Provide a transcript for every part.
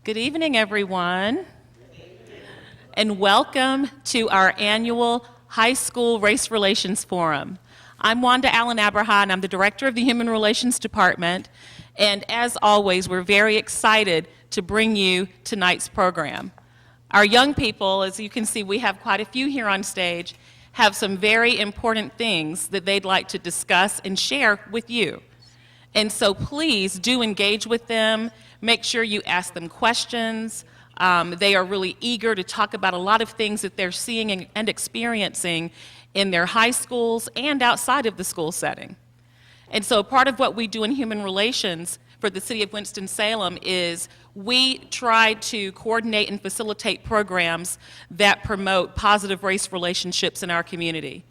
Good evening, everyone, and welcome to our annual High School Race Relations Forum. I'm Wanda Allen Aberha, and I'm the Director of the Human Relations Department, and as always, we're very excited to bring you tonight's program. Our young people, as you can see, we have quite a few here on stage, have some very important things that they'd like to discuss and share with you. And so please do engage with them. Make sure you ask them questions. They are really eager to talk about a lot of things that they're seeing and experiencing in their high schools and outside of the school setting. And so part of what we do in human relations for the city of Winston-Salem is we try to coordinate and facilitate programs that promote positive race relationships in our community.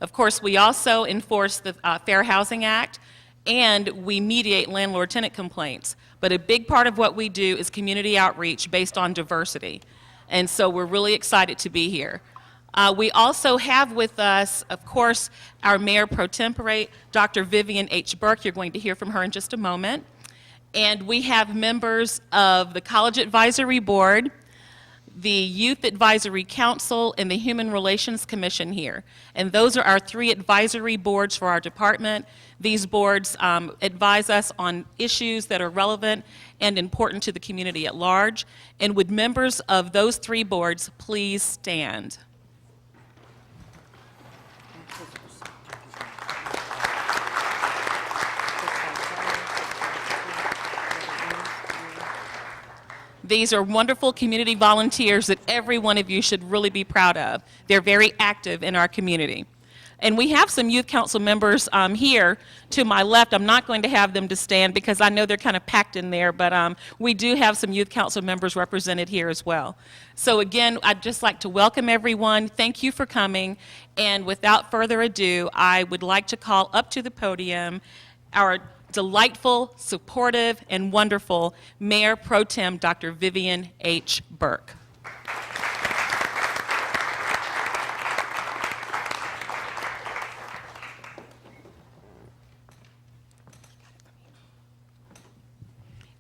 Of course, we also enforce the Fair Housing Act, and we mediate landlord-tenant complaints. But a big part of what we do is community outreach based on diversity. And so we're really excited to be here. We also have with us, of course, our Mayor Pro Tempore, Dr. Vivian H. Burke. You're going to hear from her in just a moment. And we have members of the College Advisory Board, the Youth Advisory Council, and the Human Relations Commission here. And those are our three advisory boards for our department. These boards advise us on issues that are relevant and important to the community at large. And would members of those three boards please stand? These are wonderful community volunteers that every one of you should really be proud of. They're very active in our community. And we have some youth council members here to my left. I'm not going to have them to stand because I know they're kind of packed in there, but we do have some youth council members represented here as well. So again, I'd just like to welcome everyone. Thank you for coming. And without further ado, I would like to call up to the podium our delightful, supportive, and wonderful Mayor Pro Tem Dr. Vivian H. Burke.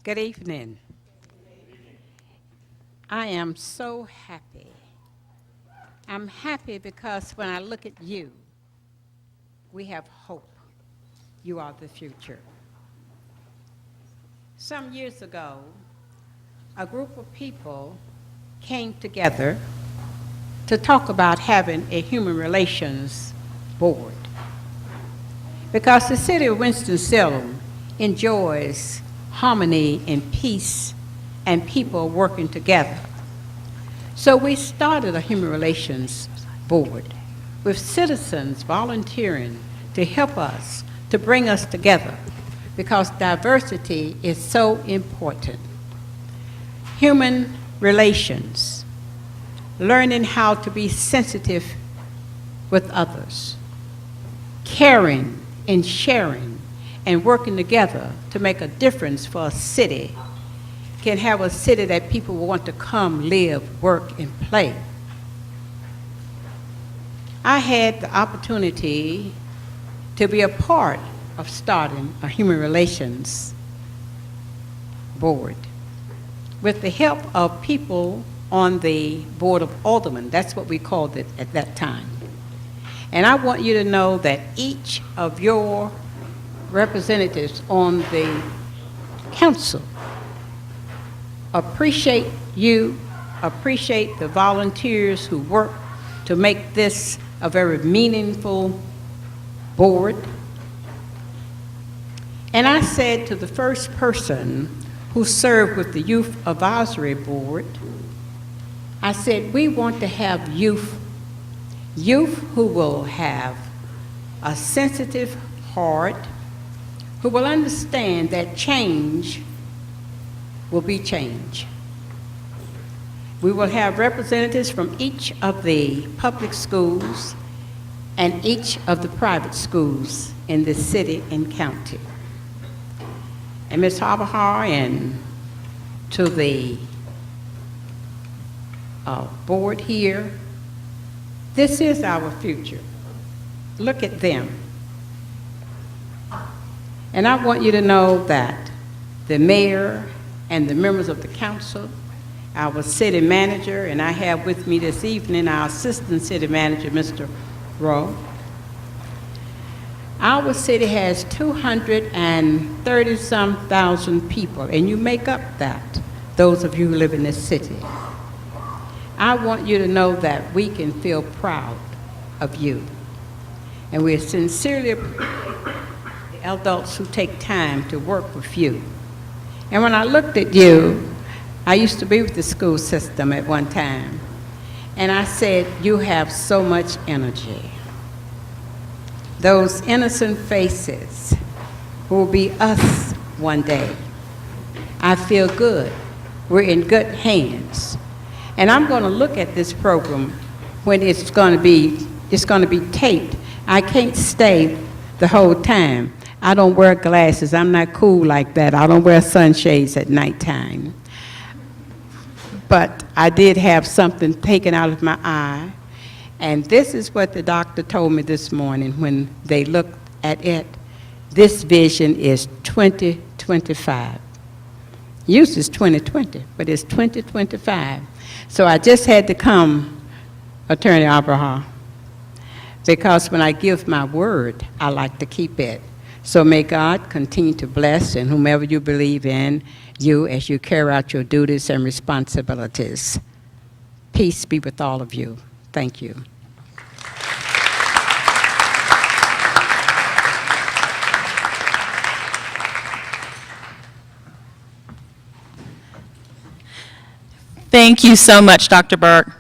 Good evening. I am so happy. I'm happy because when I look at you, we have hope. You are the future. Some years ago, a group of people came together to talk about having a human relations board because the city of Winston-Salem enjoys harmony and peace and people working together. So we started a human relations board with citizens volunteering to help us, to bring us together, because diversity is so important. Human relations, learning how to be sensitive with others, caring and sharing and working together to make a difference for a city, can have a city that people will want to come, live, work, and play. I had the opportunity to be a part of starting a human relations board with the help of people on the Board of Aldermen. That's what we called it at that time. And I want you to know that each of your representatives on the council appreciate you, appreciate the volunteers who work to make this a very meaningful board. And I said to the first person who served with the Youth Advisory Board, I said, we want to have youth who will have a sensitive heart, who will understand that change will be change. We will have representatives from each of the public schools and each of the private schools in the city and county. And Ms. Habahar, and to the board here, this is our future. Look at them. And I want you to know that the mayor and the members of the council, our city manager, and I have with me this evening our assistant city manager, Mr. Rowe. Our city has 230-some thousand people, and you make up that, those of you who live in this city. I want you to know that we can feel proud of you, and we sincerely appreciate the adults who take time to work with you. And when I looked at you, I used to be with the school system at one time, and I said, you have so much energy. Those innocent faces will be us one day. I feel good. We're in good hands. And I'm going to look at this program when it's going to be taped. I can't stay the whole time. I don't wear glasses. I'm not cool like that. I don't wear sunshades at nighttime. But I did have something taken out of my eye, and this is what the doctor told me this morning when they looked at it. This vision is 2025. Used is 2020, but it's 2025. So I just had to come, Attorney Abraham, because when I give my word, I like to keep it. So may God continue to bless and whomever you believe in you as you carry out your duties and responsibilities. Peace be with all of you. Thank you. Thank you so much, Dr. Burke.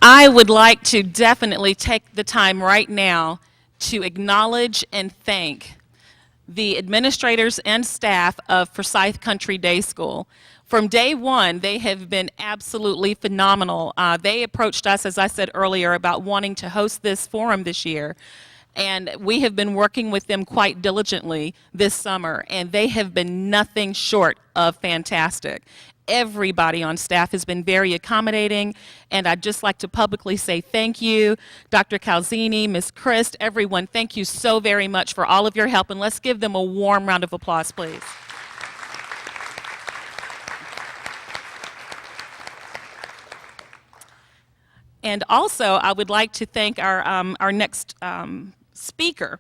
I would like to definitely take the time right now to acknowledge and thank the administrators and staff of Forsyth Country Day School. From day one, they have been absolutely phenomenal. They approached us, as I said earlier, about wanting to host this forum this year. And we have been working with them quite diligently this summer, and they have been nothing short of fantastic. Everybody on staff has been very accommodating, and I'd just like to publicly say thank you. Dr. Calzini, Ms. Christ, everyone, thank you so very much for all of your help, and let's give them a warm round of applause, please. And also, I would like to thank our next speaker.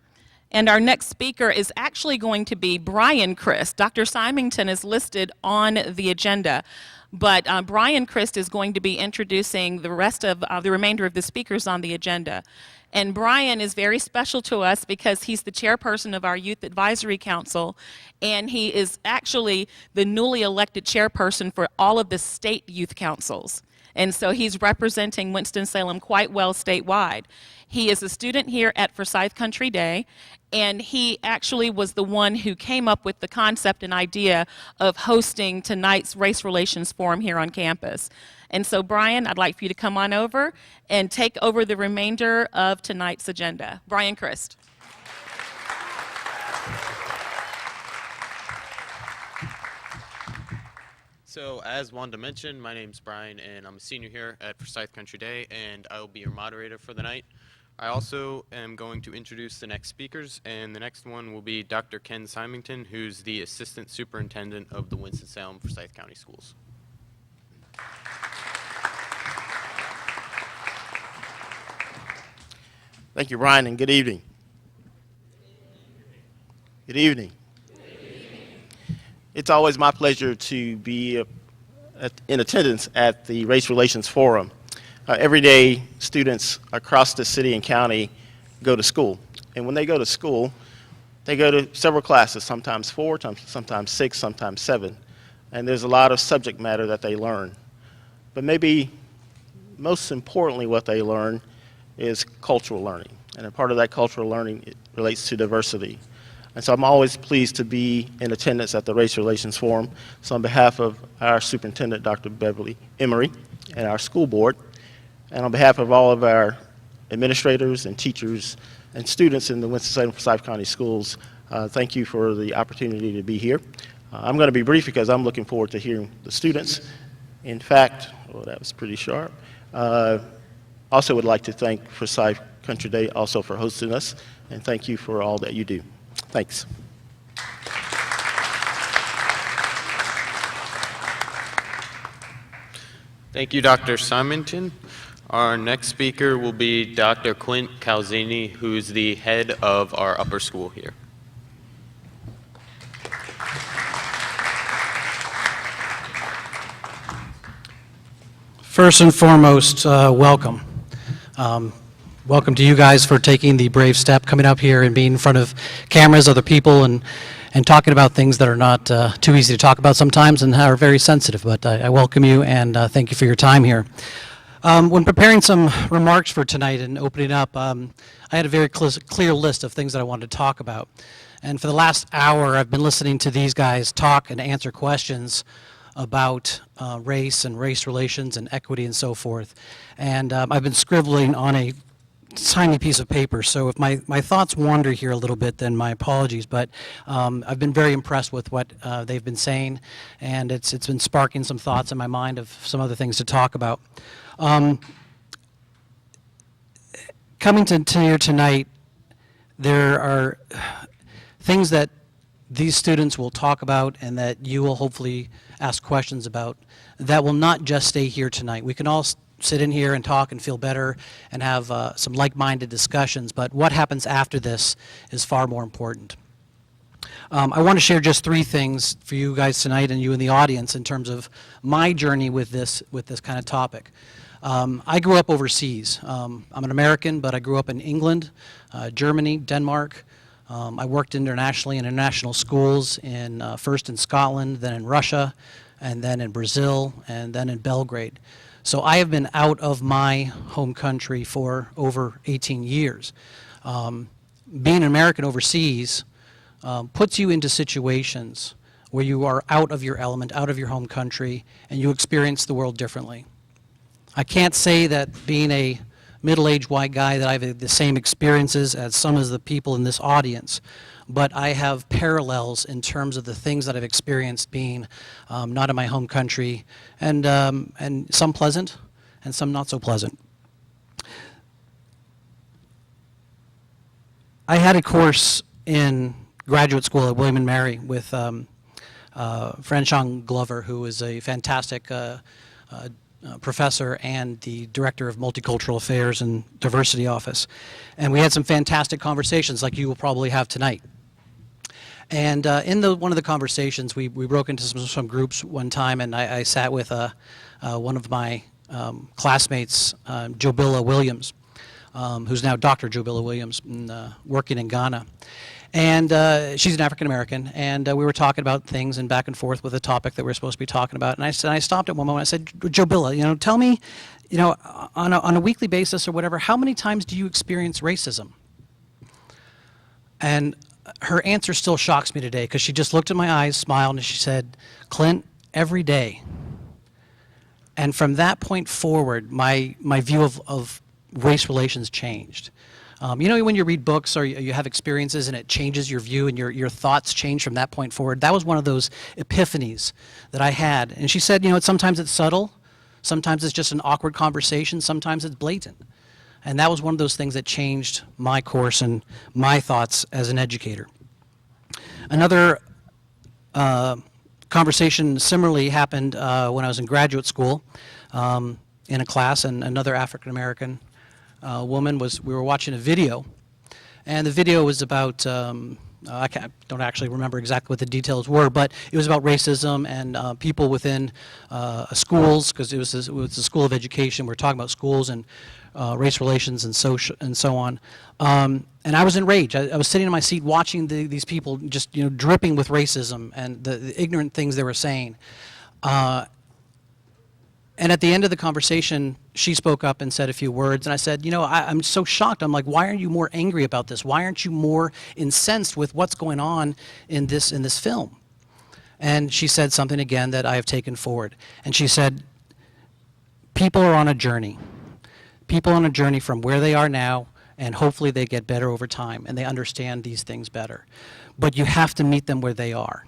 And our next speaker is actually going to be Brian Christ. Dr. Symington is listed on the agenda, but Brian Christ is going to be introducing the rest of the remainder of the speakers on the agenda. And Brian is very special to us because he's the chairperson of our Youth Advisory Council, and he is actually the newly elected chairperson for all of the state youth councils. And so he's representing Winston-Salem quite well statewide. He is a student here at Forsyth Country Day, and he actually was the one who came up with the concept and idea of hosting tonight's Race Relations Forum here on campus. And so, Brian, I'd like for you to come on over and take over the remainder of tonight's agenda. Brian Christ. So, as Wanda mentioned, my name's Brian, and I'm a senior here at Forsyth Country Day, and I will be your moderator for the night. I also am going to introduce the next speakers, and the next one will be Dr. Ken Symington, who's the Assistant Superintendent of the Winston-Salem Forsyth County Schools. Thank you, Brian, and good evening. Good evening. It's always my pleasure to be in attendance at the Race Relations Forum. Every day, students across the city and county go to school. And when they go to school, they go to several classes, sometimes 4, sometimes 6, sometimes 7. And there's a lot of subject matter that they learn. But maybe most importantly, what they learn is cultural learning. And a part of that cultural learning relates to diversity. And so I'm always pleased to be in attendance at the Race Relations Forum. So on behalf of our superintendent, Dr. Beverly Emery, and our school board, and on behalf of all of our administrators and teachers and students in the Winston-Salem Forsyth County Schools, thank you for the opportunity to be here. I'm going to be brief because I'm looking forward to hearing the students. In fact, well, that was pretty sharp. Also would like to thank Forsyth Country Day also for hosting us, and thank you for all that you do. Thanks. Thank you, Dr. Simonton. Our next speaker will be Dr. Quint Calzini, who's the head of our upper school here. First and foremost, welcome. Welcome to you guys for taking the brave step, coming up here and being in front of cameras, other people, and talking about things that are not too easy to talk about sometimes and are very sensitive. But I welcome you and thank you for your time here. When preparing some remarks for tonight and opening up, I had a very clear list of things that I wanted to talk about. And for the last hour, I've been listening to these guys talk and answer questions about race and race relations and equity and so forth. And I've been scribbling on a tiny piece of paper, so if my thoughts wander here a little bit, then my apologies, but I've been very impressed with what they've been saying, and it's been sparking some thoughts in my mind of some other things to talk about. Coming to here tonight, there are things that these students will talk about and that you will hopefully ask questions about that will not just stay here tonight. We can all sit in here and talk and feel better and have some like-minded discussions, but what happens after this is far more important. I want to share just 3 things for you guys tonight and you in the audience in terms of my journey with this kind of topic. I grew up overseas. I'm an American, but I grew up in England, Germany, Denmark. I worked internationally in international schools, first in Scotland, then in Russia, and then in Brazil, and then in Belgrade. So I have been out of my home country for over 18 years. Being an American overseas puts you into situations where you are out of your element, out of your home country, and you experience the world differently. I can't say that being a middle-aged white guy that I have the same experiences as some of the people in this audience, but I have parallels in terms of the things that I've experienced being not in my home country, and some pleasant and some not so pleasant. I had a course in graduate school at William & Mary with Franchon Glover, who is a fantastic professor and the director of multicultural affairs and diversity office, and we had some fantastic conversations like you will probably have tonight. And in one of the conversations, we broke into some groups one time, and I sat with one of my classmates, Jobilla Williams, who's now Dr. Jobilla Williams, working in Ghana. And she's an African American, and we were talking about things and back and forth with a topic that we're supposed to be talking about. And I stopped at one moment. I said, Jobilla, tell me, on a weekly basis or whatever, how many times do you experience racism? And her answer still shocks me today because she just looked in my eyes, smiled, and she said, Clint, every day. And from that point forward, my view of race relations changed. When you read books or you have experiences and it changes your view and your thoughts change from that point forward, that was one of those epiphanies that I had. And she said, sometimes it's subtle, sometimes it's just an awkward conversation, sometimes it's blatant. And that was one of those things that changed my course and my thoughts as an educator. Another conversation similarly happened when I was in graduate school in a class, and another African American woman we were watching a video, and the video was about I don't actually remember exactly what the details were, but it was about racism and people within schools, because it was a school of education. We're talking about schools and race relations and so on. And I was enraged. I was sitting in my seat watching these people just dripping with racism and the ignorant things they were saying. And at the end of the conversation, she spoke up and said a few words, and I said, I'm so shocked. I'm like, why aren't you more angry about this? Why aren't you more incensed with what's going on in this film? And she said something again that I have taken forward. And she said, people are on a journey. People on a journey from where they are now, and hopefully they get better over time, and they understand these things better. But you have to meet them where they are.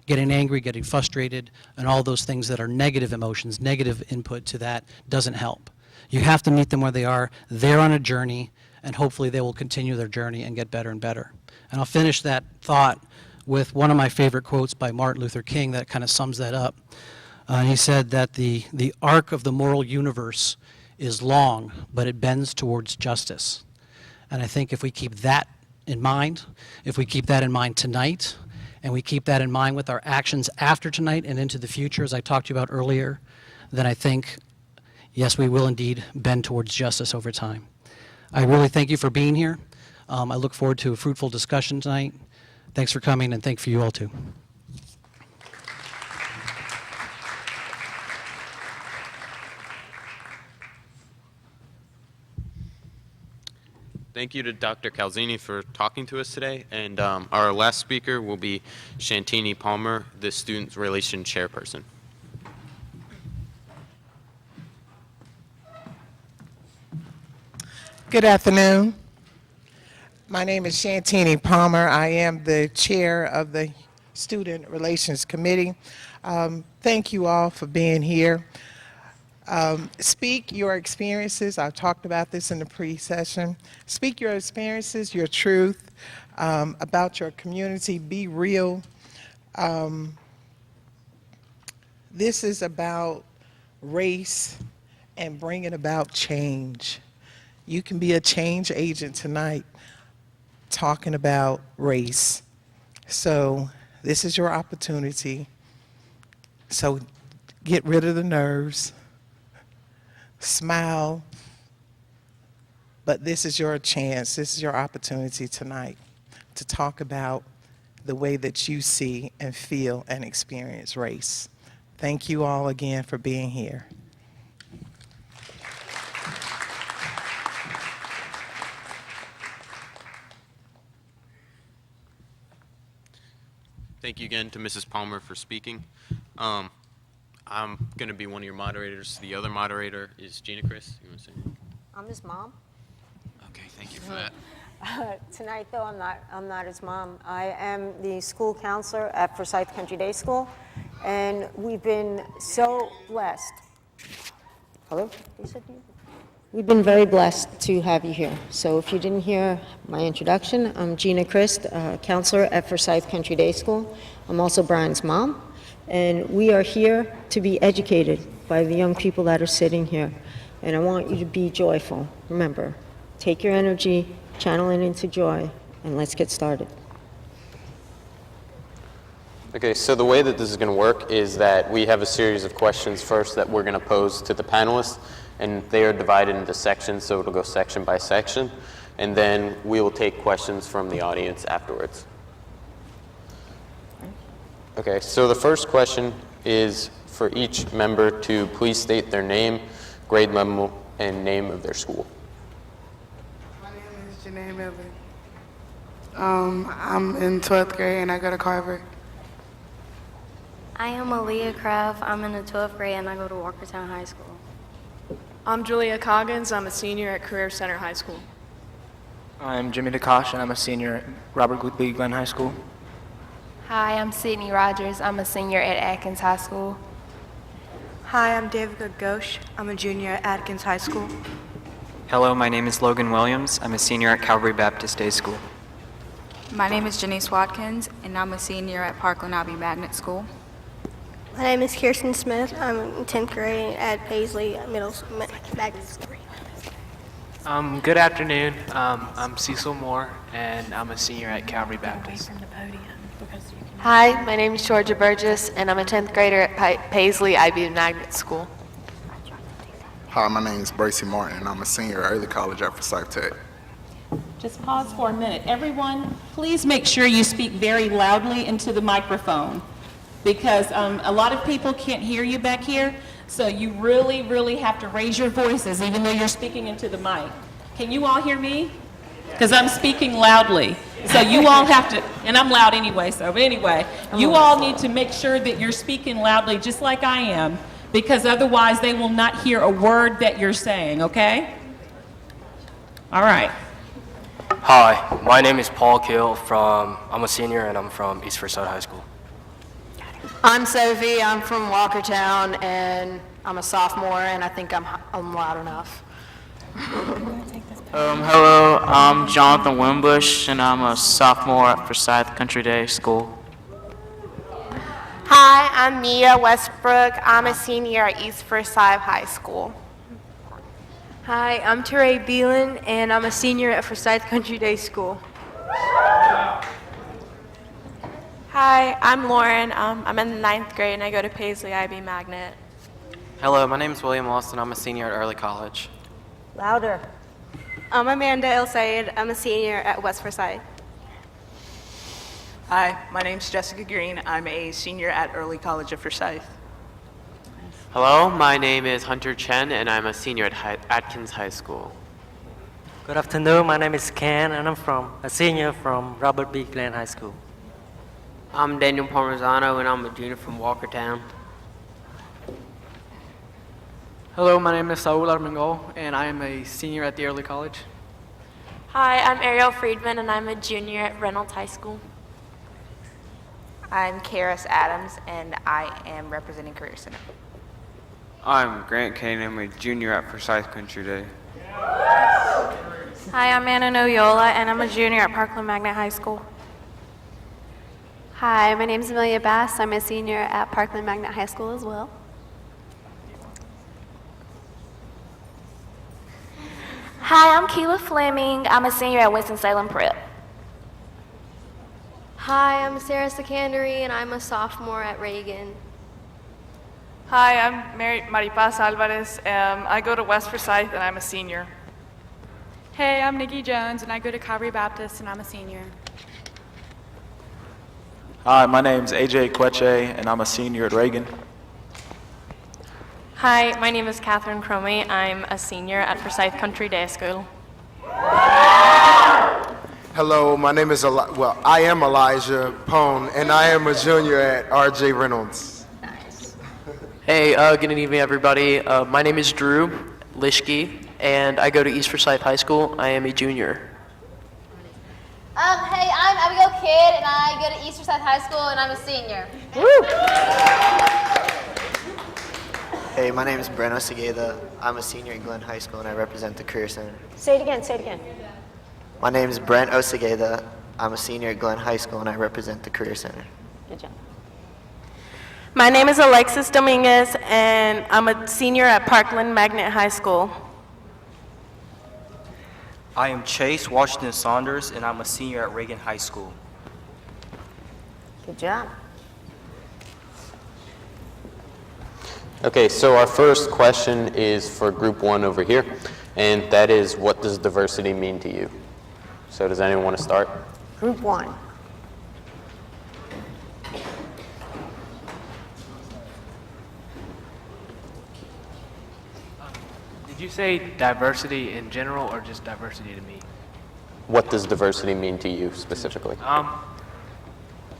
Getting angry, getting frustrated, and all those things that are negative emotions, negative input to that doesn't help. You have to meet them where they are. They're on a journey, and hopefully they will continue their journey and get better and better. And I'll finish that thought with one of my favorite quotes by Martin Luther King that kind of sums that up. He said that the arc of the moral universe is long, but it bends towards justice. And I think if we keep that in mind, if we keep that in mind tonight, and we keep that in mind with our actions after tonight and into the future, as I talked to you about earlier, then I think, yes, we will indeed bend towards justice over time. I really thank you for being here. I look forward to a fruitful discussion tonight. Thanks for coming, and thank you all too. Thank you to Dr. Calzini for talking to us today. And our last speaker will be Shantini Palmer, the Student Relations Chairperson. Good afternoon. My name is Shantini Palmer. I am the chair of the Student Relations Committee. Thank you all for being here. Speak your experiences. I've talked about this in the pre-session. Speak your experiences, your truth about your community. Be real. This is about race and bringing about change. You can be a change agent tonight talking about race. So this is your opportunity. So get rid of the nerves. Smile, but this is your chance, this is your opportunity tonight to talk about the way that you see and feel and experience race. Thank you all again for being here. Thank you again to Mrs. Palmer for speaking. I'm going to be one of your moderators. The other moderator is Gina Chris. You want to say? I'm his mom. Okay, thank you for that. Tonight, though, I'm not his mom. I am the school counselor at Forsyth Country Day School, and we've been so blessed. Hello? You said you? We've been very blessed to have you here. So if you didn't hear my introduction, I'm Gina Christ, counselor at Forsyth Country Day School. I'm also Brian's mom. And we are here to be educated by the young people that are sitting here. And I want you to be joyful. Remember, take your energy, channel it into joy, and let's get started. Okay, so the way that this is going to work is that we have a series of questions first that we're going to pose to the panelists, and they are divided into sections, so it'll go section by section. And then we will take questions from the audience afterwards. Okay, so the first question is for each member to please state their name, grade level, and name of their school. My name is Janae Miller. I'm in 12th grade and I go to Carver. I am Aaliyah Craft. I'm in the 12th grade and I go to Walkertown High School. I'm Julia Coggins. I'm a senior at Career Center High School. I'm Jimmy DeKosh, and I'm a senior at Robert Lee Glenn High School. Hi, I'm Sydney Rogers. I'm a senior at Atkins High School. Hi, I'm Davica Ghosh. I'm a junior at Atkins High School. Hello, my name is Logan Williams. I'm a senior at Calvary Baptist Day School. My name is Janice Watkins, and I'm a senior at Parkland Abbey Magnet School. My name is Kirsten Smith. I'm in 10th grade at Paisley Magnet School. Good afternoon. I'm Cecil Moore, and I'm a senior at Calvary Baptist. Hi, my name is Georgia Burgess, and I'm a 10th grader at Paisley IB Magnet School. Hi, my name is Bracy Martin, and I'm a senior at Early College at Forsyth Tech. Just pause for a minute. Everyone, please make sure you speak very loudly into the microphone, because a lot of people can't hear you back here, so you really, really have to raise your voices even though you're speaking into the mic. Can you all hear me? Because I'm speaking loudly. So you all have to, and I'm loud anyway, so but anyway, you all need to make sure that you're speaking loudly just like I am, because otherwise they will not hear a word that you're saying, okay? All right. Hi, my name is Paul Kill I'm a senior and I'm from East Forsyth High School. I'm Sophie. I'm from Walkertown, and I'm a sophomore, and I think I'm loud enough. Hello, I'm Jonathan Wimbush, and I'm a sophomore at Forsyth Country Day School. Hi, Hi, I'm Mia Westbrook. I'm a senior at East Forsyth High School. Hi, I'm Teray Beelan, and I'm a senior at Forsyth Country Day School. Hi, I'm Lauren. I'm in the 9th grade and I go to Paisley IB Magnet. Hello, my name is William Wilson. I'm a senior at Early College. Louder. I'm Amanda El Sayed. I'm a senior at West Forsyth. Hi, my name's Jessica Green. I'm a senior at Early College of Forsyth. Hello, my name is Hunter Chen, and I'm a senior at Atkins High School. Good afternoon. My name is Ken, and I'm a senior from Robert B. Glenn High School. I'm Daniel Parmesano, and I'm a junior from Walkertown. Hello, my name is Saul Armengol, and I am a senior at the Early College. Hi, I'm Ariel Friedman and I'm a junior at Reynolds High School. I'm Karis Adams, and I am representing Career Center. I'm Grant Kane. I'm a junior at Forsyth Country Day. Hi, I'm Anna Noyola, and I'm a junior at Parkland Magnet High School. Hi, my name is Amelia Bass. I'm a senior at Parkland Magnet High School as well. Hi, I'm Keela Fleming. I'm a senior at Winston-Salem Prep. Hi, I'm Sarah Secondary, and I'm a sophomore at Reagan. Hi, I'm Maripaz Alvarez. I go to West Forsyth and I'm a senior. Hey, I'm Nikki Jones, and I go to Calvary Baptist, and I'm a senior. Hi, my name's AJ Queche, and I'm a senior at Reagan. Hi, my name is Catherine Cromie. I'm a senior at Forsyth Country Day School. Hello, my name is I am Elijah Pone, and I am a junior at RJ Reynolds. Hey, good evening, everybody. My name is Drew Lischke, and I go to East Forsyth High School. I am a junior. Hey, I'm Abigail Kidd, and I go to East Forsyth High School, and I'm a senior. Hey, my name is Breno Segeda. I'm a senior at Glenn High School, and I represent the Career Center. Say it again, say it again. My name is Brent Osegeda. I'm a senior at Glenn High School, and I represent the Career Center. Good job. My name is Alexis Dominguez, and I'm a senior at Parkland Magnet High School. I am Chase Washington Saunders, and I'm a senior at Reagan High School. Good job. Okay, so our first question is for group 1 over here, and that is, what does diversity mean to you? So does anyone want to start? Group 1. Did you say diversity in general or just diversity to me? What does diversity mean to you specifically?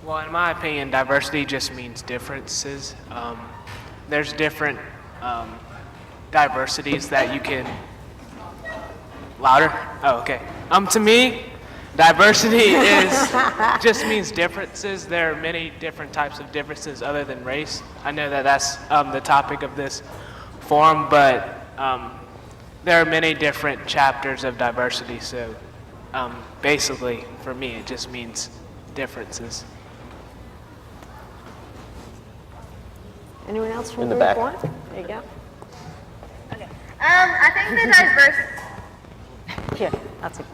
Well, in my opinion, diversity just means differences. There's different diversities that you can... Louder? Oh, okay. To me, diversity just means differences. There are many different types of differences other than race. I know that that's the topic of this forum, but there are many different chapters of diversity. So basically, for me, it just means differences. Anyone else from In the group back. 1? There you go. Okay. I think the diversity. Here, that's it.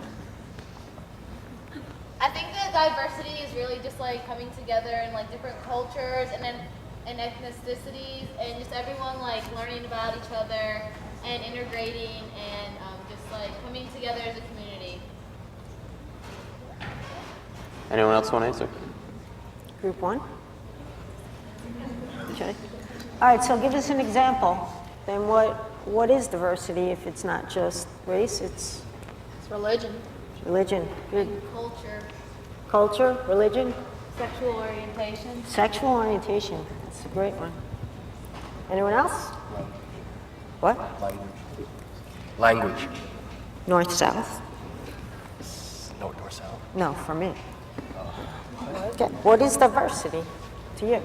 I think that diversity is really just like coming together in like different cultures and ethnicities and just everyone like learning about each other and integrating and just like coming together as a community. Anyone else want to answer? Group 1? Okay. All right, so give us an example. Then what is diversity if it's not just race? It's Religion. religion. Good. Culture. Culture, religion, Sexual orientation. sexual orientation. That's a great one. Anyone else? What? Language. North, south? North or south? No, for me. Okay. What is diversity to you?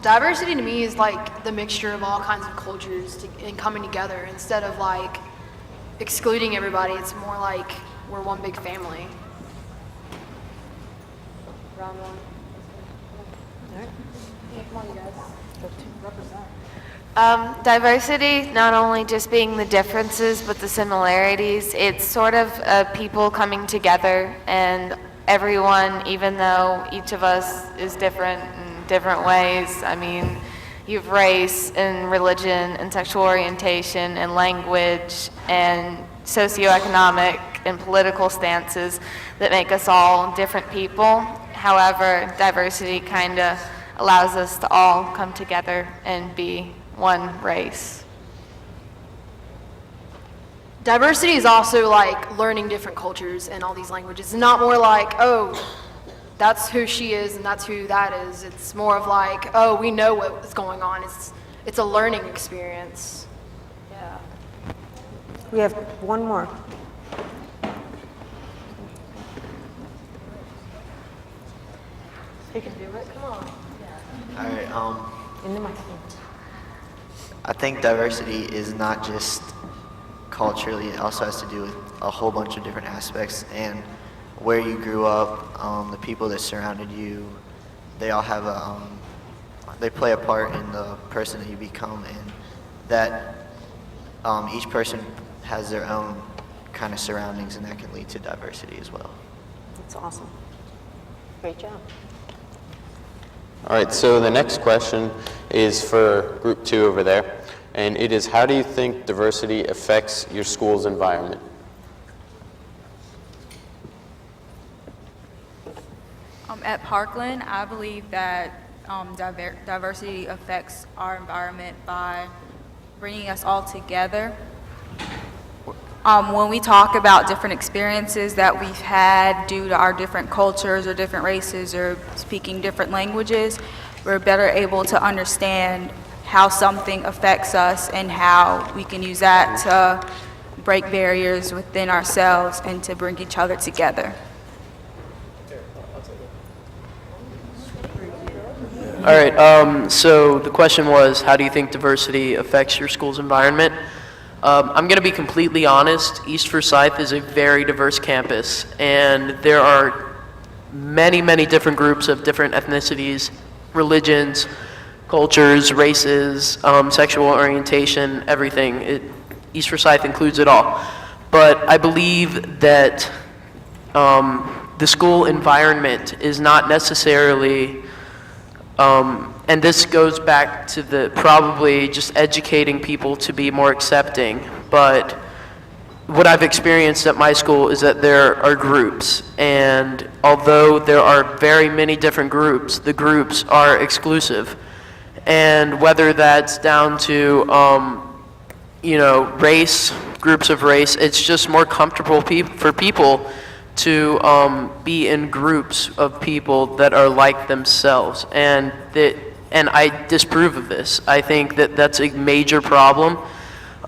Diversity to me is like the mixture of all kinds of cultures and coming together instead of like excluding everybody. It's more like we're one big family. Round one. Diversity, not only just being the differences, but the similarities. It's sort of people coming together, and everyone, even though each of us is different in different ways. I mean, you have race and religion and sexual orientation and language and socioeconomic and political stances that make us all different people. However, diversity kind of allows us to all come together and be one race. Diversity is also like learning different cultures and all these languages. It's not more like, oh, that's who she is and that's who that is. It's more of like, oh, we know what's going on. It's a learning experience. Yeah. We have one more. You can do it. Come on. All right. In the microphone. I think diversity is not just culturally, it also has to do with a whole bunch of different aspects, and where you grew up, the people that surrounded you, they all have they play a part in the person that you become, and that each person has their own kind of surroundings, and that can lead to diversity as well. That's awesome. Great job. All right, so the next question is for group 2 over there, and it is, how do you think diversity affects your school's environment? At Parkland, I believe that diversity affects our environment by bringing us all together. When we talk about different experiences that we've had due to our different cultures or different races or speaking different languages, we're better able to understand how something affects us and how we can use that to break barriers within ourselves and to bring each other together. All right, so the question was, how do you think diversity affects your school's environment? I'm going to be completely honest. East Forsyth is a very diverse campus, and there are many, many different groups of different ethnicities, religions, cultures, races, sexual orientation, everything. East Forsyth includes it all. But I believe that the school environment is not necessarily, and this goes back to the probably just educating people to be more accepting, but what I've experienced at my school is that there are groups, and although there are very many different groups, the groups are exclusive. And whether that's down to, race, groups of race, it's just more comfortable for people to be in groups of people that are like themselves. And I disapprove of this. I think that that's a major problem.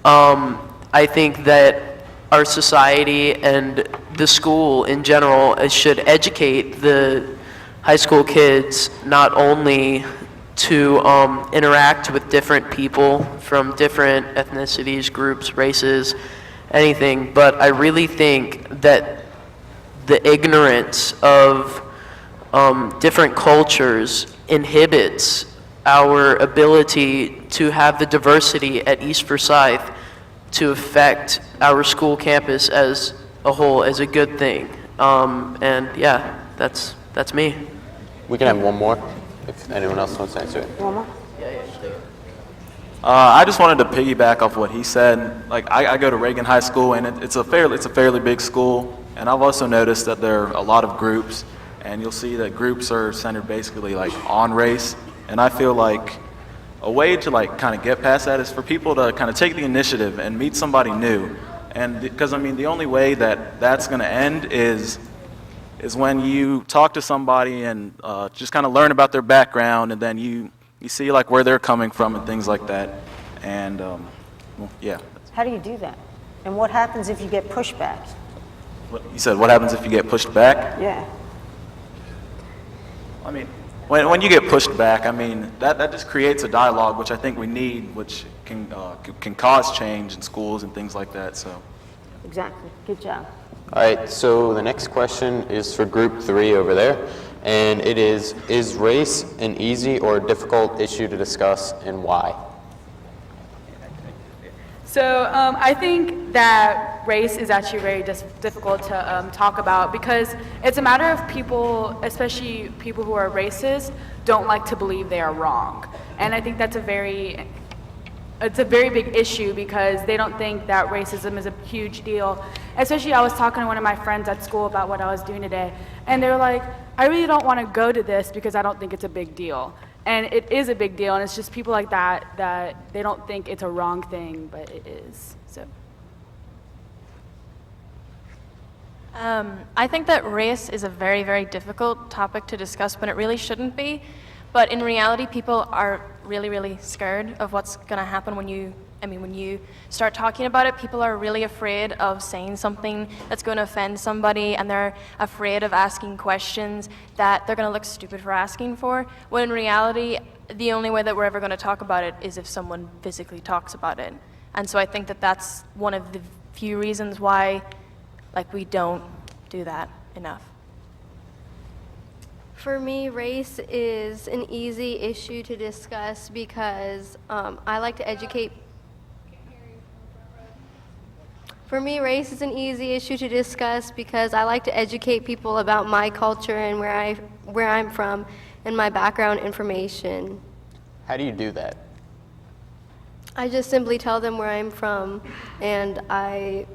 I think that our society and the school in general should educate the high school kids not only to interact with different people from different ethnicities, groups, races, anything, but I really think that the ignorance of different cultures inhibits our ability to have the diversity at East Forsyth to affect our school campus as a whole as a good thing. And yeah, that's me. We can have one more if anyone else wants to answer it. One more? I just wanted to piggyback off what he said. Like, I go to Reagan High School, and it's a fairly big school. And I've also noticed that there are a lot of groups, and you'll see that groups are centered basically like on race. And I feel like a way to like kind of get past that is for people to kind of take the initiative and meet somebody new. And because I mean, the only way that that's going to end is when you talk to somebody and just kind of learn about their background, and then you see like where they're coming from and things like that. And well, yeah. How do you do that? And what happens if you get pushback? You said, what happens if you get pushed back? Yeah. I mean, when you get pushed back, I mean, that just creates a dialogue, which I think we need, which can cause change in schools and things like that, so. Exactly. Good job. All right, so the next question is for group 3 over there, and it is race an easy or difficult issue to discuss, and why? So I think that race is actually very difficult to talk about because it's a matter of people, especially people who are racist, don't like to believe they are wrong. And I think that's a very big issue because they don't think that racism is a huge deal. Especially I was talking to one of my friends at school about what I was doing today, and they were like, I really don't want to go to this because I don't think it's a big deal. And it is a big deal, and it's just people like that they don't think it's a wrong thing, but it is. So. I think that race is a very, very difficult topic to discuss when it really shouldn't be. But in reality, people are really, really scared of what's going to happen when you start talking about it. People are really afraid of saying something that's going to offend somebody, and they're afraid of asking questions that they're going to look stupid for asking for, when in reality, the only way that we're ever going to talk about it is if someone physically talks about it. And so I think that that's one of the few reasons why, we don't do that enough. For me, race is an easy issue to discuss because I like to educate. For me, race is an easy issue to discuss because I like to educate people about my culture and where I'm from and my background information. How do you do that? I just simply tell them where I'm from, and I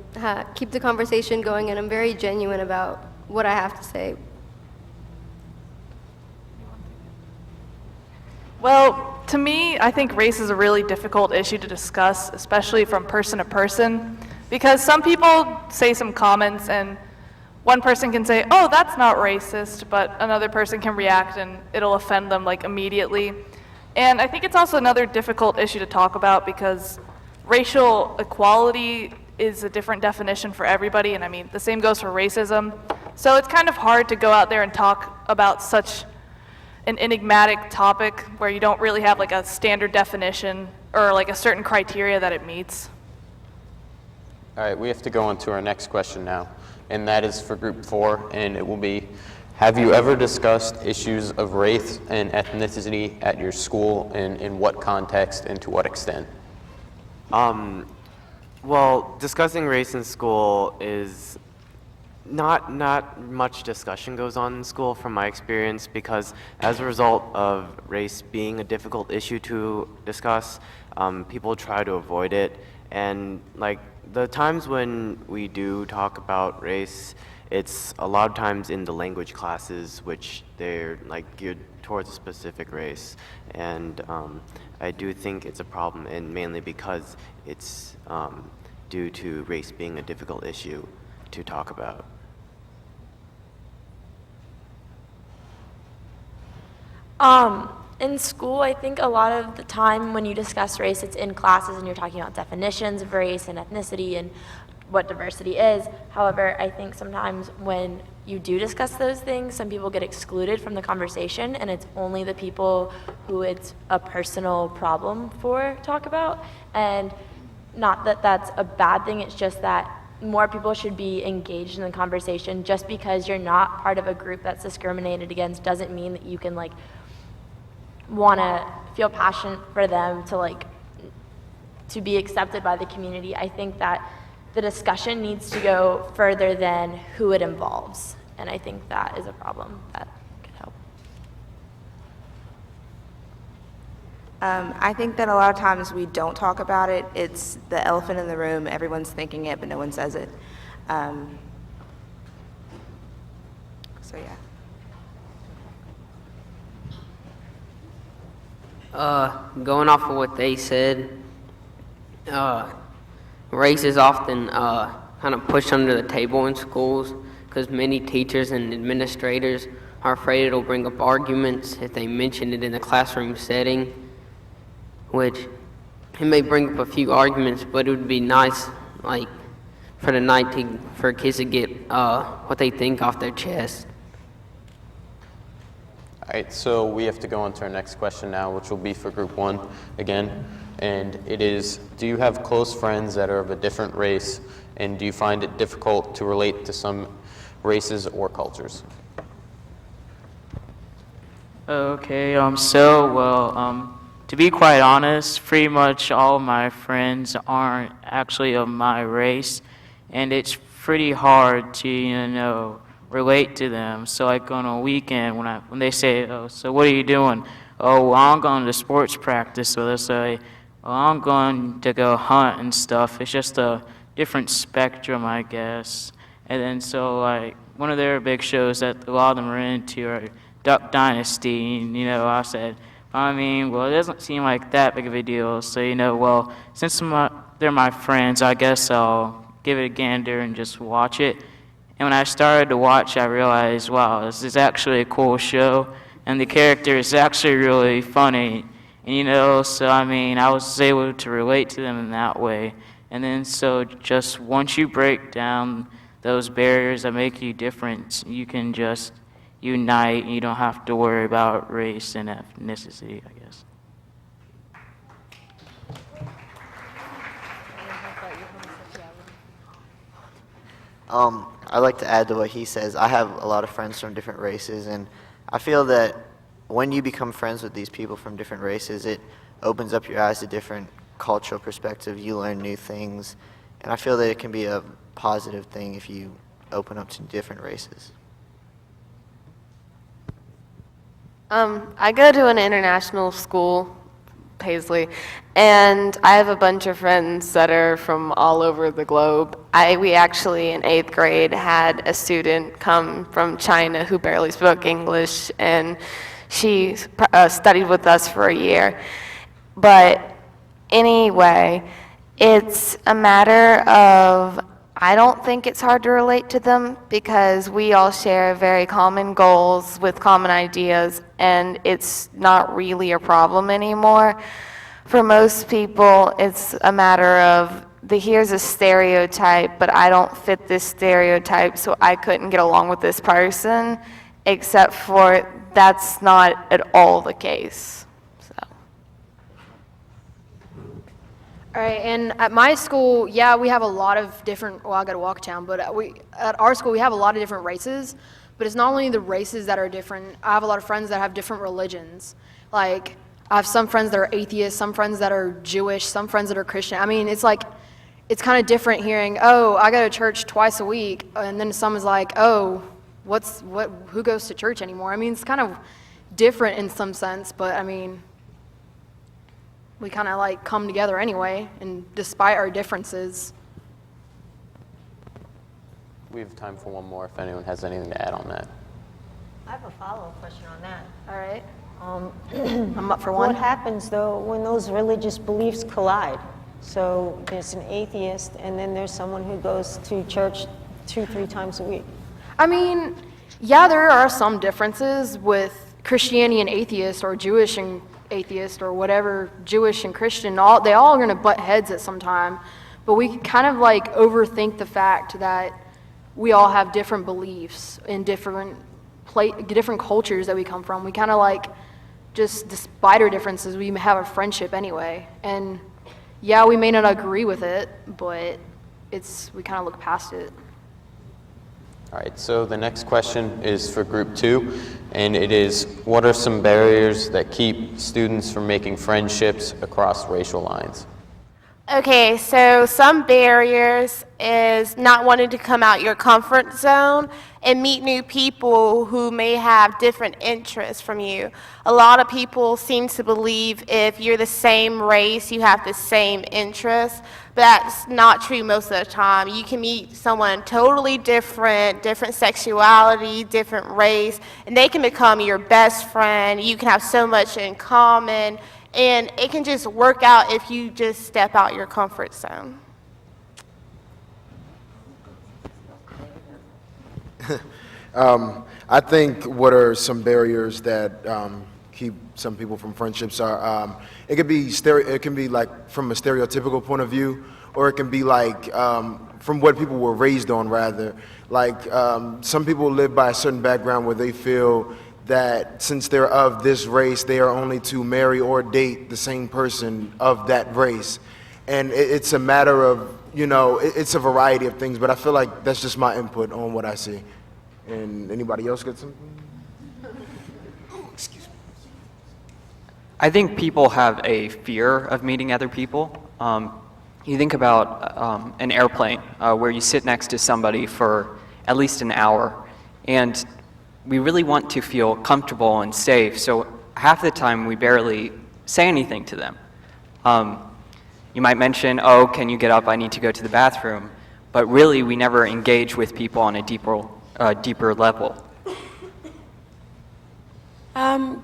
keep the conversation going, and I'm very genuine about what I have to say. Well, to me, I think race is a really difficult issue to discuss, especially from person to person, because some people say some comments and one person can say, oh, that's not racist, but another person can react and it'll offend them immediately. And I think it's also another difficult issue to talk about because racial equality is a different definition for everybody, and the same goes for racism. So it's kind of hard to go out there and talk about such an enigmatic topic where you don't really have a standard definition or a certain criteria that it meets. All right, we have to go on to our next question now, and that is for group 4, and it will be, have you ever discussed issues of race and ethnicity at your school, and in what context and to what extent? Well, discussing race in school is not much discussion goes on in school from my experience, because as a result of race being a difficult issue to discuss, people try to avoid it. And the times when we do talk about race, it's a lot of times in the language classes, which they're geared towards a specific race. And I do think it's a problem, and mainly because it's due to race being a difficult issue to talk about. In school, I think a lot of the time when you discuss race, it's in classes and you're talking about definitions of race and ethnicity and what diversity is. However, I think sometimes when you do discuss those things, some people get excluded from the conversation, and it's only the people who it's a personal problem for talk about. And not that that's a bad thing, it's just that more people should be engaged in the conversation. Just because you're not part of a group that's discriminated against doesn't mean that you can want to feel passionate for them to be accepted by the community. I think that the discussion needs to go further than who it involves, and I think that is a problem that could help. I think that a lot of times we don't talk about it. It's the elephant in the room. Everyone's thinking it, but no one says it. So yeah. Going off of what they said, race is often kind of pushed under the table in schools because many teachers and administrators are afraid it'll bring up arguments if they mention it in a classroom setting, which it may bring up a few arguments, but it would be nice, for the night for kids to get what they think off their chest. All right, so we have to go on to our next question now, which will be for group 1 again. And it is, do you have close friends that are of a different race, and do you find it difficult to relate to some races or cultures? Okay, to be quite honest, pretty much all my friends aren't actually of my race, and it's pretty hard to, relate to them. So like on a weekend when they say, "Oh, so what are you doing?" "Oh, well, I'm going to sports practice." So they'll say, "Well, I'm going to go hunt and stuff." It's just a different spectrum, I guess. And then so like one of their big shows that a lot of them are into are Duck Dynasty, and I said, well, it doesn't seem like that big of a deal. So, since they're my friends, I guess I'll give it a gander and just watch it. And when I started to watch, I realized, wow, this is actually a cool show, and the character is actually really funny. And, so I was able to relate to them in that way. And then so just once you break down those barriers that make you different, you can just unite, and you don't have to worry about race and ethnicity, I guess. I'd like to add to what he says. I have a lot of friends from different races, and I feel that when you become friends with these people from different races, it opens up your eyes to different cultural perspectives. You learn new things, and I feel that it can be a positive thing if you open up to different races. I go to an international school, Paisley, and I have a bunch of friends that are from all over the globe. We actually, in 8th grade, had a student come from China who barely spoke English, and she studied with us for a year. But anyway, it's a matter of, I don't think it's hard to relate to them because we all share very common goals with common ideas, and it's not really a problem anymore. For most people, it's a matter of, here's a stereotype, but I don't fit this stereotype, so I couldn't get along with this person, except for that's not at all the case. All right, and at my school, yeah, we have a lot of different, well, I go to Walktown, but at our school, we have a lot of different races, but it's not only the races that are different. I have a lot of friends that have different religions. Like, I have some friends that are atheists, some friends that are Jewish, some friends that are Christian. It's kind of different hearing, oh, I go to church twice a week, and then someone's like, oh, who goes to church anymore? It's kind of different in some sense, but we kind of come together anyway, and despite our differences. We have time for one more if anyone has anything to add on that. I have a follow-up question on that. All right. I'm up for one. What happens, though, when those religious beliefs collide? So there's an atheist, and then there's someone who goes to church 2-3 times a week. Yeah, there are some differences with Christianity and atheist, or Jewish and atheist, or whatever, Jewish and Christian. They all are going to butt heads at some time, but we kind of overthink the fact that we all have different beliefs in different cultures that we come from. We kind of just despite our differences, we have a friendship anyway. And yeah, we may not agree with it, but we kind of look past it. All right, so the next question is for group 2, and it is, what are some barriers that keep students from making friendships across racial lines? Okay, so some barriers is not wanting to come out your comfort zone and meet new people who may have different interests from you. A lot of people seem to believe if you're the same race, you have the same interests, but that's not true most of the time. You can meet someone totally different sexuality, different race, and they can become your best friend. You can have so much in common. And it can just work out if you just step out your comfort zone. I think what are some barriers that keep some people from friendships are, it could be from a stereotypical point of view, or it can be from what people were raised on rather. Some people live by a certain background where they feel that since they're of this race, they are only to marry or date the same person of that race. And it's a matter of, it's a variety of things, but I feel like that's just my input on what I see. And anybody else got something? Oh, excuse me. I think people have a fear of meeting other people. You think about an airplane where you sit next to somebody for at least an hour, and we really want to feel comfortable and safe, so half the time we barely say anything to them. You might mention, oh, can you get up, I need to go to the bathroom, but really we never engage with people on a deeper level.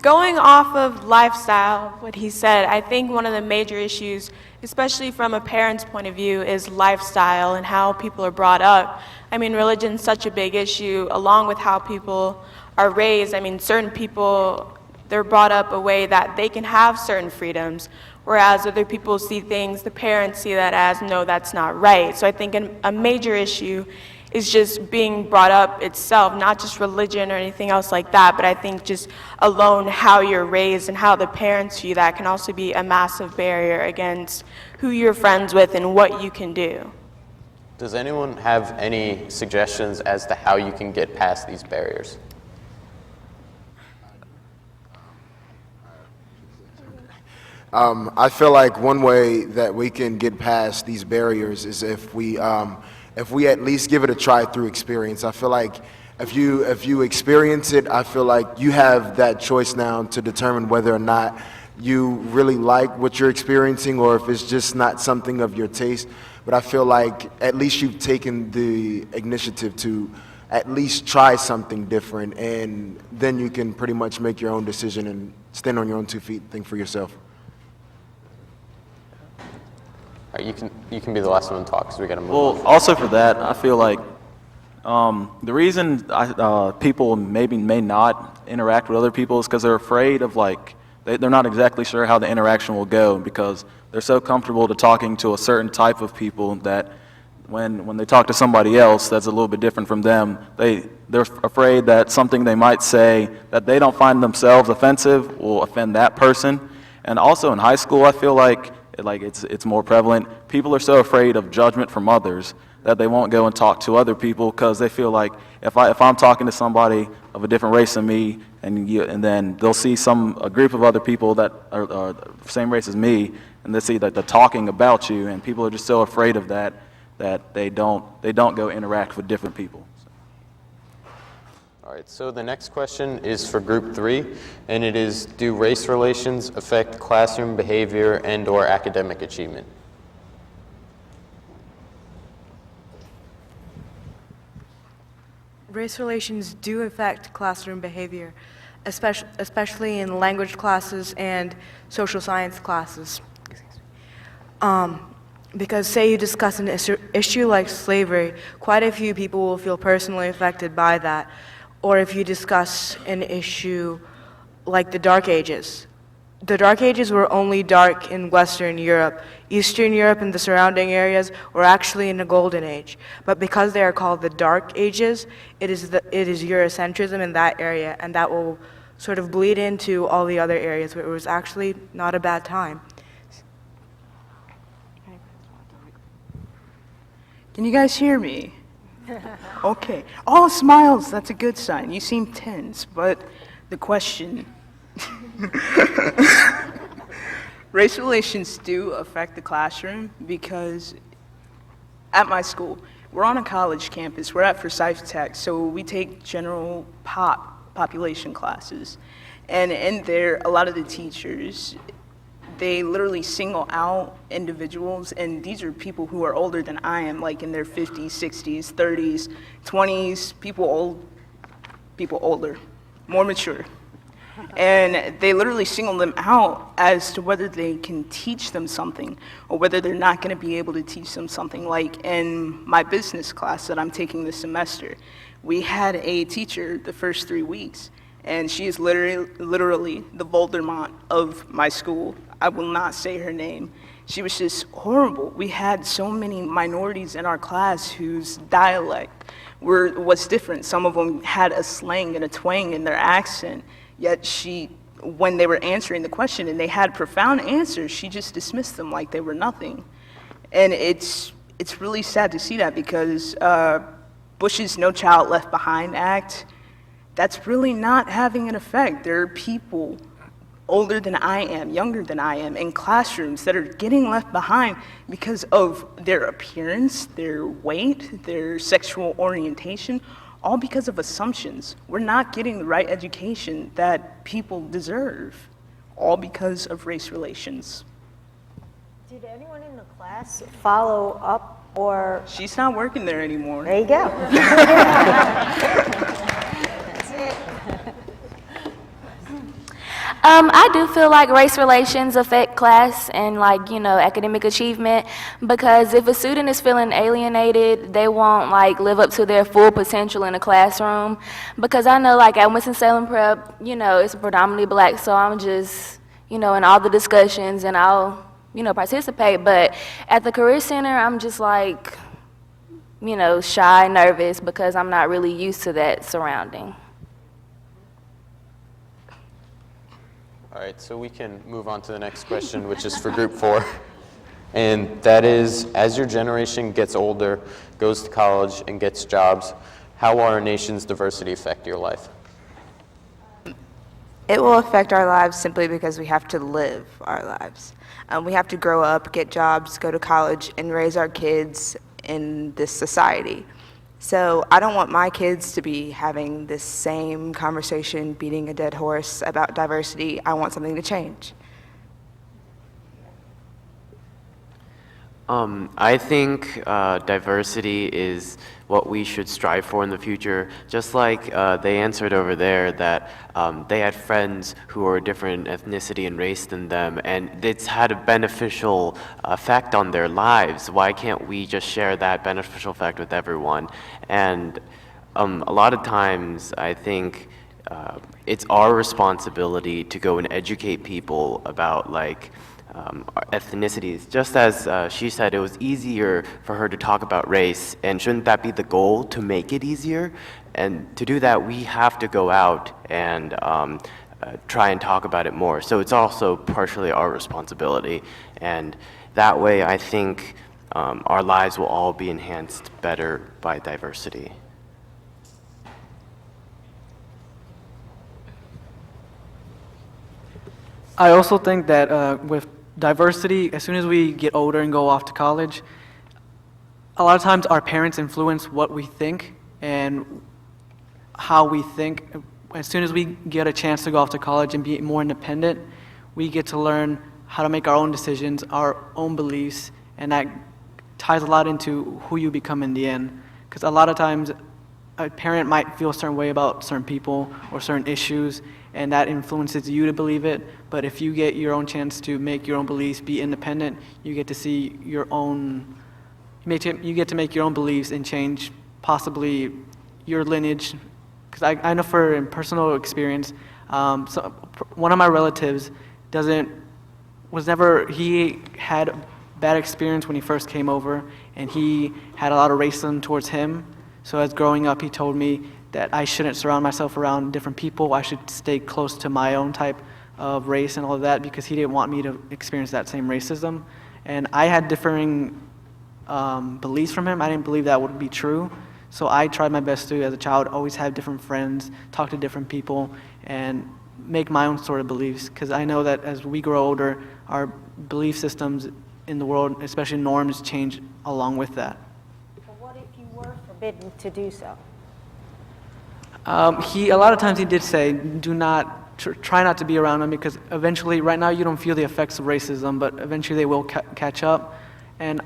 Going off of lifestyle, what he said, I think one of the major issues, especially from a parent's point of view, is lifestyle and how people are brought up. I mean, religion's such a big issue, along with how people are raised. I mean, certain people, they're brought up a way that they can have certain freedoms, whereas other people see things, the parents see that as, no, that's not right. So I think a major issue is just being brought up itself, not just religion or anything else like that, but I think just alone how you're raised and how the parents view that can also be a massive barrier against who you're friends with and what you can do. Does anyone have any suggestions as to how you can get past these barriers? I feel like one way that we can get past these barriers is if we at least give it a try through experience. I feel like if you experience it, I feel like you have that choice now to determine whether or not you really like what you're experiencing or if it's just not something of your taste. But I feel like at least you've taken the initiative to at least try something different, and then you can pretty much make your own decision and stand on your own 2 feet, think for yourself. All right, you can be the last one to talk because we got to move on. Well, also for that, I feel like the reason people may not interact with other people is because they're afraid of they're not exactly sure how the interaction will go because they're so comfortable to talking to a certain type of people that when they talk to somebody else that's a little bit different from them, they're afraid that something they might say that they don't find themselves offensive will offend that person. And also in high school, I feel like it's more prevalent. People are so afraid of judgment from others that they won't go and talk to other people because they feel like if I'm talking to somebody of a different race than me, and then they'll see a group of other people that are the same race as me, and they see that they're talking about you, and people are just so afraid of that they don't go interact with different people. All right, so the next question is for group 3, and it is, do race relations affect classroom behavior and/or academic achievement? Race relations do affect classroom behavior, especially in language classes and social science classes. Because say you discuss an issue like slavery, quite a few people will feel personally affected by that. Or if you discuss an issue like the Dark Ages. The Dark Ages were only dark in Western Europe. Eastern Europe and the surrounding areas were actually in the Golden Age. But because they are called the Dark Ages, it is Eurocentrism in that area, and that will sort of bleed into all the other areas where it was actually not a bad time. Can you guys hear me? Okay. All smiles, that's a good sign. You seem tense, but the question... Race relations do affect the classroom because at my school, we're on a college campus. We're at Forsyth Tech, so we take general population classes. And in there, a lot of the teachers, they literally single out individuals, and these are people who are older than I am, like in their 50s, 60s, 30s, 20s, people older, more mature. And they literally single them out as to whether they can teach them something or whether they're not going to be able to teach them something. Like in my business class that I'm taking this semester, we had a teacher the first 3 weeks, and she is literally the Voldemort of my school. I will not say her name. She was just horrible. We had so many minorities in our class whose dialect was different. Some of them had a slang and a twang in their accent. Yet when they were answering the question and they had profound answers, she just dismissed them like they were nothing. And it's really sad to see that because Bush's No Child Left Behind Act, that's really not having an effect. There are people older than I am, younger than I am, in classrooms that are getting left behind because of their appearance, their weight, their sexual orientation, all because of assumptions. We're not getting the right education that people deserve, all because of race relations. Did anyone in the class follow up or? She's not working there anymore. There you go. I do feel like race relations affect class and like, academic achievement, because if a student is feeling alienated, they won't like live up to their full potential in a classroom. Because I know like at Winston-Salem Prep, it's predominantly black, so I'm just, in all the discussions and I'll, participate. But at the Career Center, I'm just like, shy, nervous, because I'm not really used to that surrounding. All right, so we can move on to the next question, which is for group 4. And that is, as your generation gets older, goes to college, and gets jobs, how will our nation's diversity affect your life? It will affect our lives simply because we have to live our lives. We have to grow up, get jobs, go to college, and raise our kids in this society. So I don't want my kids to be having this same conversation, beating a dead horse about diversity. I want something to change. I think diversity is what we should strive for in the future. Just like they answered over there that they had friends who were a different ethnicity and race than them, and it's had a beneficial effect on their lives. Why can't we just share that beneficial effect with everyone? And a lot of times, I think it's our responsibility to go and educate people about ethnicities. Just as she said, it was easier for her to talk about race, and shouldn't that be the goal, to make it easier? And to do that, we have to go out and try and talk about it more. So it's also partially our responsibility, and that way I think our lives will all be enhanced better by diversity. I also think that with diversity, as soon as we get older and go off to college, a lot of times our parents influence what we think and how we think. As soon as we get a chance to go off to college and be more independent, we get to learn how to make our own decisions, our own beliefs, and that ties a lot into who you become in the end. Because a lot of times a parent might feel a certain way about certain people or certain issues, and that influences you to believe it. But if you get your own chance to make your own beliefs, be independent, you get to see your own, you get to make your own beliefs and change possibly your lineage. Because I know in personal experience, one of my relatives he had a bad experience when he first came over, and he had a lot of racism towards him. So as growing up, he told me that I shouldn't surround myself around different people. I should stay close to my own type of race and all of that, because he didn't want me to experience that same racism. And I had differing beliefs from him. I didn't believe that would be true. So I tried my best to, as a child, always have different friends, talk to different people, and make my own sort of beliefs. Because I know that as we grow older, our belief systems in the world, especially norms, change along with that. But what if you were forbidden to do so? A lot of times he did say, try not to be around them, because eventually, right now you don't feel the effects of racism, but eventually they will catch up. And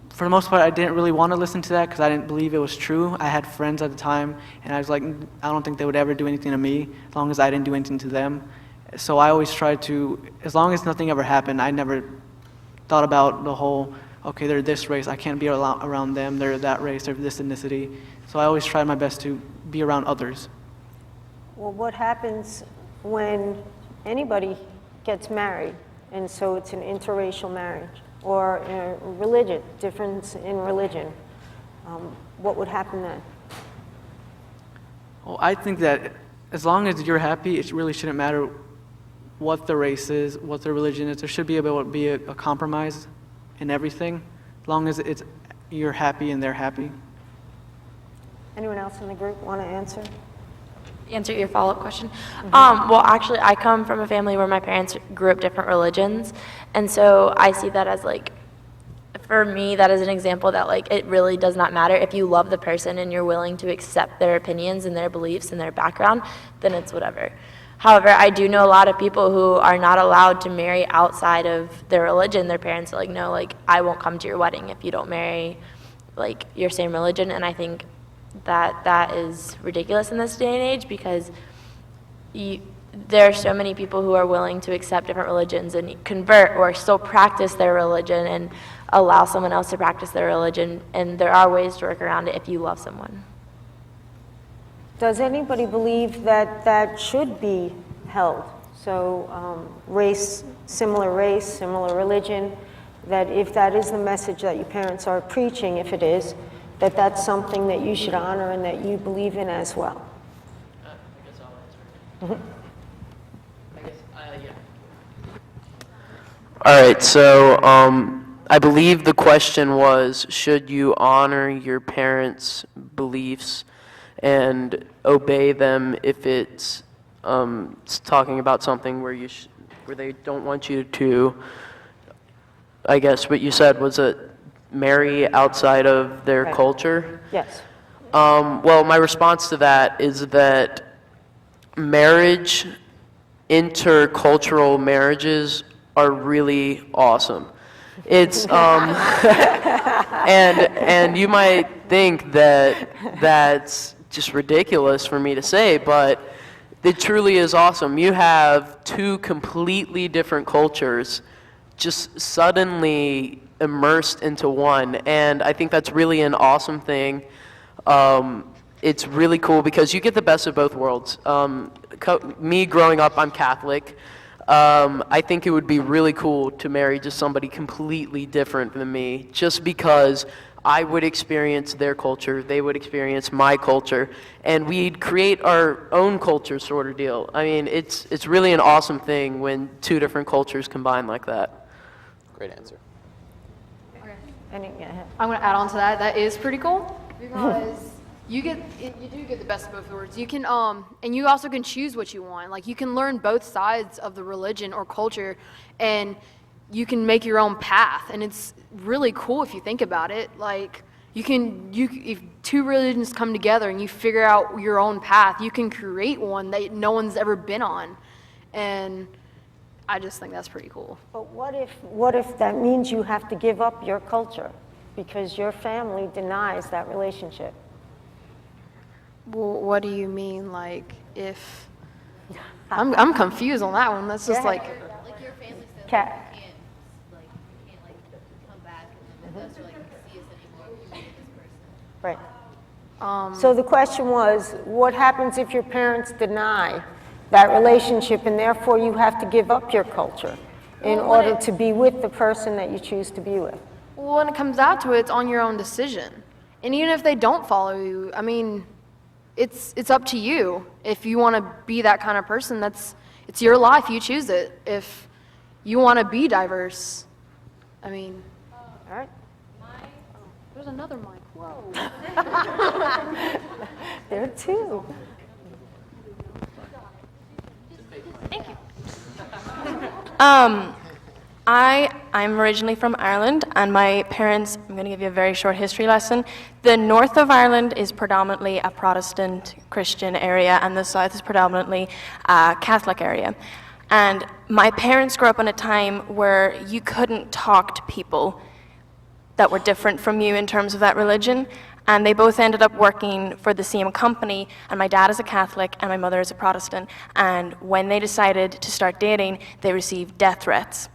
for the most part, I didn't really want to listen to that because I didn't believe it was true. I had friends at the time, and I was like, I don't think they would ever do anything to me as long as I didn't do anything to them. So I always tried to, as long as nothing ever happened, I never thought about the whole, okay, they're this race, I can't be around them, they're that race, they're this ethnicity. So I always tried my best to be around others. Well, what happens when anybody gets married, and so it's an interracial marriage, or a difference in religion? What would happen then? Well, I think that as long as you're happy, it really shouldn't matter what the race is, what the religion is. There should be able to be a compromise in everything, as long as you're happy and they're happy. Anyone else in the group want to answer? answer your follow-up question? Well, actually, I come from a family where my parents grew up different religions, and so I see that as like, for me, that is an example that like it really does not matter. If you love the person and you're willing to accept their opinions and their beliefs and their background, then it's whatever. However, I do know a lot of people who are not allowed to marry outside of their religion. Their parents are like, no, like, I won't come to your wedding if you don't marry like your same religion, and I think that is ridiculous in this day and age, because there are so many people who are willing to accept different religions and convert or still practice their religion and allow someone else to practice their religion, and there are ways to work around it if you love someone. Does anybody believe that that should be held? So race, similar religion, that if that is the message that your parents are preaching, if it is, that that's something that you should honor and that you believe in as well? I guess I'll answer. Yeah. All right, so I believe the question was, should you honor your parents' beliefs and obey them if it's talking about something where where they don't want you to, I guess what you said was marry outside of their culture? Yes. Well, my response to that is that marriage, intercultural marriages are really awesome. It's and you might think that that's just ridiculous for me to say, but it truly is awesome. You have two completely different cultures just suddenly immersed into one, and I think that's really an awesome thing. It's really cool because you get the best of both worlds. Me growing up, I'm Catholic. I think it would be really cool to marry just somebody completely different than me, just because I would experience their culture, they would experience my culture, and we'd create our own culture sort of deal. I mean, it's really an awesome thing when two different cultures combine like that. Great answer. I'm going to add on to that. That is pretty cool because you do get the best of both worlds. You can and you also can choose what you want. Like, you can learn both sides of the religion or culture, and you can make your own path. And it's really cool if you think about it. Like, if two religions come together and you figure out your own path, you can create one that no one's ever been on. And I just think that's pretty cool. But what if that means you have to give up your culture because your family denies that relationship? Well, what do you mean? Like, if I'm confused on that one. That's just like your family said, can't come back and live with us or see us anymore. We married this person. Right. So the question was, what happens if your parents deny that relationship, and therefore you have to give up your culture in order to be with the person that you choose to be with? Well, when it comes out to it, it's on your own decision. And even if they don't follow you, I mean, it's up to you. If you want to be that kind of person, it's your life. You choose it. If you want to be diverse, I mean, all right. There's another mic. Whoa. There are two. Thank you. I'm originally from Ireland, and my parents, I'm going to give you a very short history lesson. The north of Ireland is predominantly a Protestant Christian area, and the south is predominantly a Catholic area. And my parents grew up in a time where you couldn't talk to people that were different from you in terms of that religion. And they both ended up working for the same company, and my dad is a Catholic and my mother is a Protestant. And when they decided to start dating, they received death threats.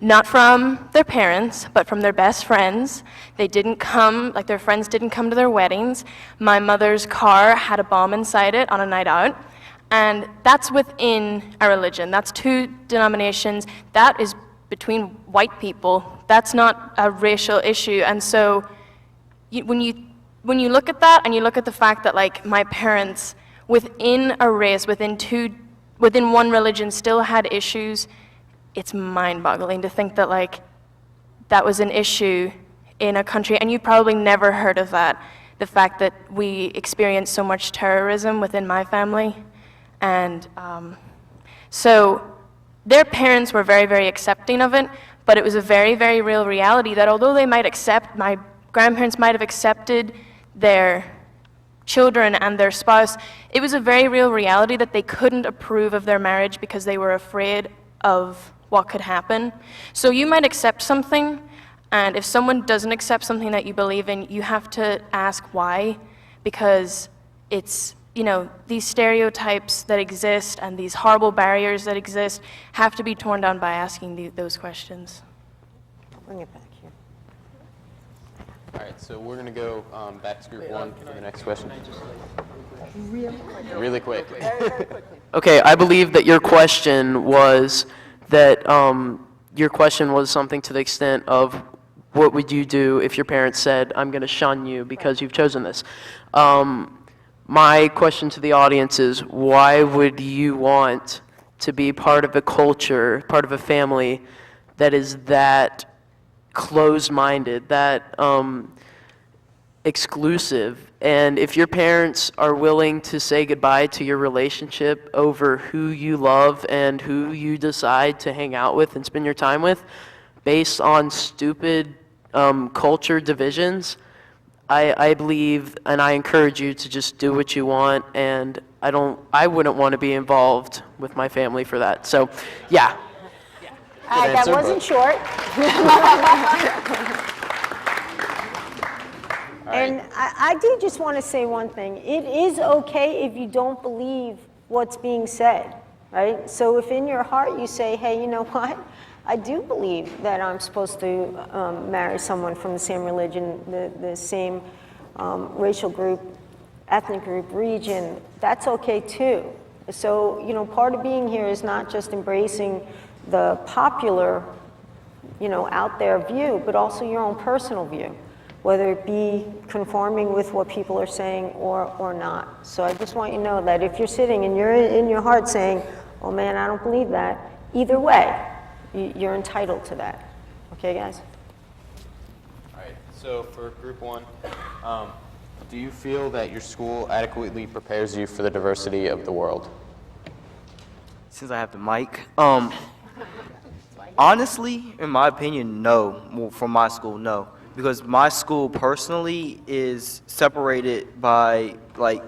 Not from their parents, but from their best friends. They didn't come, like their friends didn't come to their weddings. My mother's car had a bomb inside it on a night out. And that's within a religion. That's two denominations. That is between white people. That's not a racial issue. And so when you look at that and you look at the fact that like my parents within a race, within one religion still had issues, it's mind-boggling to think that like that was an issue in a country, and you probably never heard of that. The fact that we experienced so much terrorism within my family, And so their parents were very, very accepting of it, but it was a very, very real reality that although they might accept, my grandparents might have accepted their children and their spouse, it was a very real reality that they couldn't approve of their marriage because they were afraid of what could happen. So you might accept something, and if someone doesn't accept something that you believe in, you have to ask why, because it's, you know, these stereotypes that exist and these horrible barriers that exist have to be torn down by asking those questions. Bring it back here. All right, so we're going to go back to group one for the next question. Really quick. Okay, I believe that your question was something to the extent of what would you do if your parents said, I'm going to shun you because you've chosen this. My question to the audience is, why would you want to be part of a culture, part of a family that is that closed-minded, that exclusive? And if your parents are willing to say goodbye to your relationship over who you love and who you decide to hang out with and spend your time with based on stupid culture divisions, I believe and I encourage you to just do what you want, and I wouldn't want to be involved with my family for that. So, yeah. That wasn't short. And I do just want to say one thing. It is okay if you don't believe what's being said, right? So if in your heart you say, hey, you know what? I do believe that I'm supposed to marry someone from the same religion, the same racial group, ethnic group, region. That's okay too. So, you know, part of being here is not just embracing the popular, you know, out there view, but also your own personal view, whether it be conforming with what people are saying or not. So I just want you to know that if you're sitting and you're in your heart saying, oh man, I don't believe that, either way, you're entitled to that. Okay, guys? All right, so for group one, do you feel that your school adequately prepares you for the diversity of the world? Since I have the mic, honestly, in my opinion, no. Well, from my school, no. Because my school personally is separated by like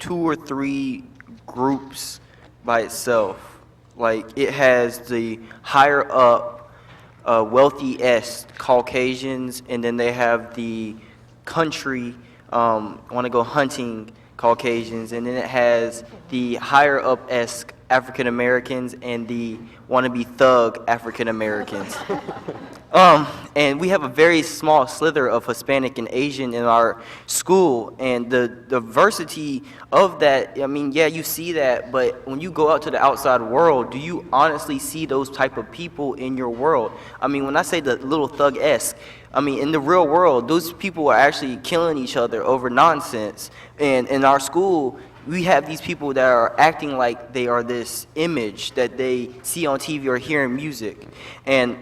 2 or 3 groups by itself. Like, it has the higher up, wealthy-esque Caucasians, and then they have the country, want to go hunting Caucasians, and then it has the higher up-esque African Americans and the wannabe thug African Americans. And we have a very small slither of Hispanic and Asian in our school, and the diversity of that, I mean, yeah, you see that, but when you go out to the outside world, do you honestly see those type of people in your world? I mean, when I say the little thug-esque, I mean, in the real world, those people are actually killing each other over nonsense. And in our school, we have these people that are acting like they are this image that they see on TV or hear in music. And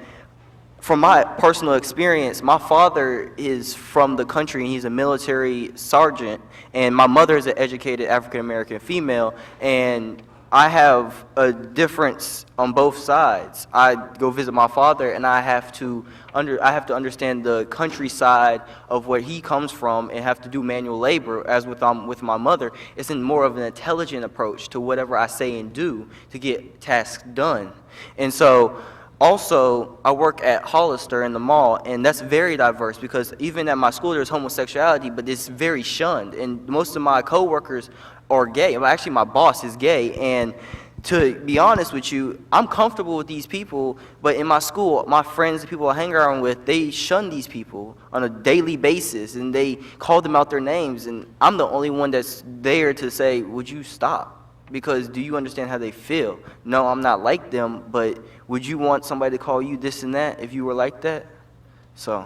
from my personal experience, my father is from the country and he's a military sergeant, and my mother is an educated African American female, and I have a difference on both sides. I go visit my father, and I have to understand the countryside of where he comes from and have to do manual labor. As with my mother, it's in more of an intelligent approach to whatever I say and do to get tasks done. And so, also, I work at Hollister in the mall, and that's very diverse because even at my school there's homosexuality, but it's very shunned. And most of my coworkers are gay. Well, actually, my boss is gay, and to be honest with you, I'm comfortable with these people, but in my school, my friends, the people I hang around with, they shun these people on a daily basis, and they call them out their names, and I'm the only one that's there to say, would you stop? Because do you understand how they feel? No, I'm not like them, but would you want somebody to call you this and that if you were like that? So.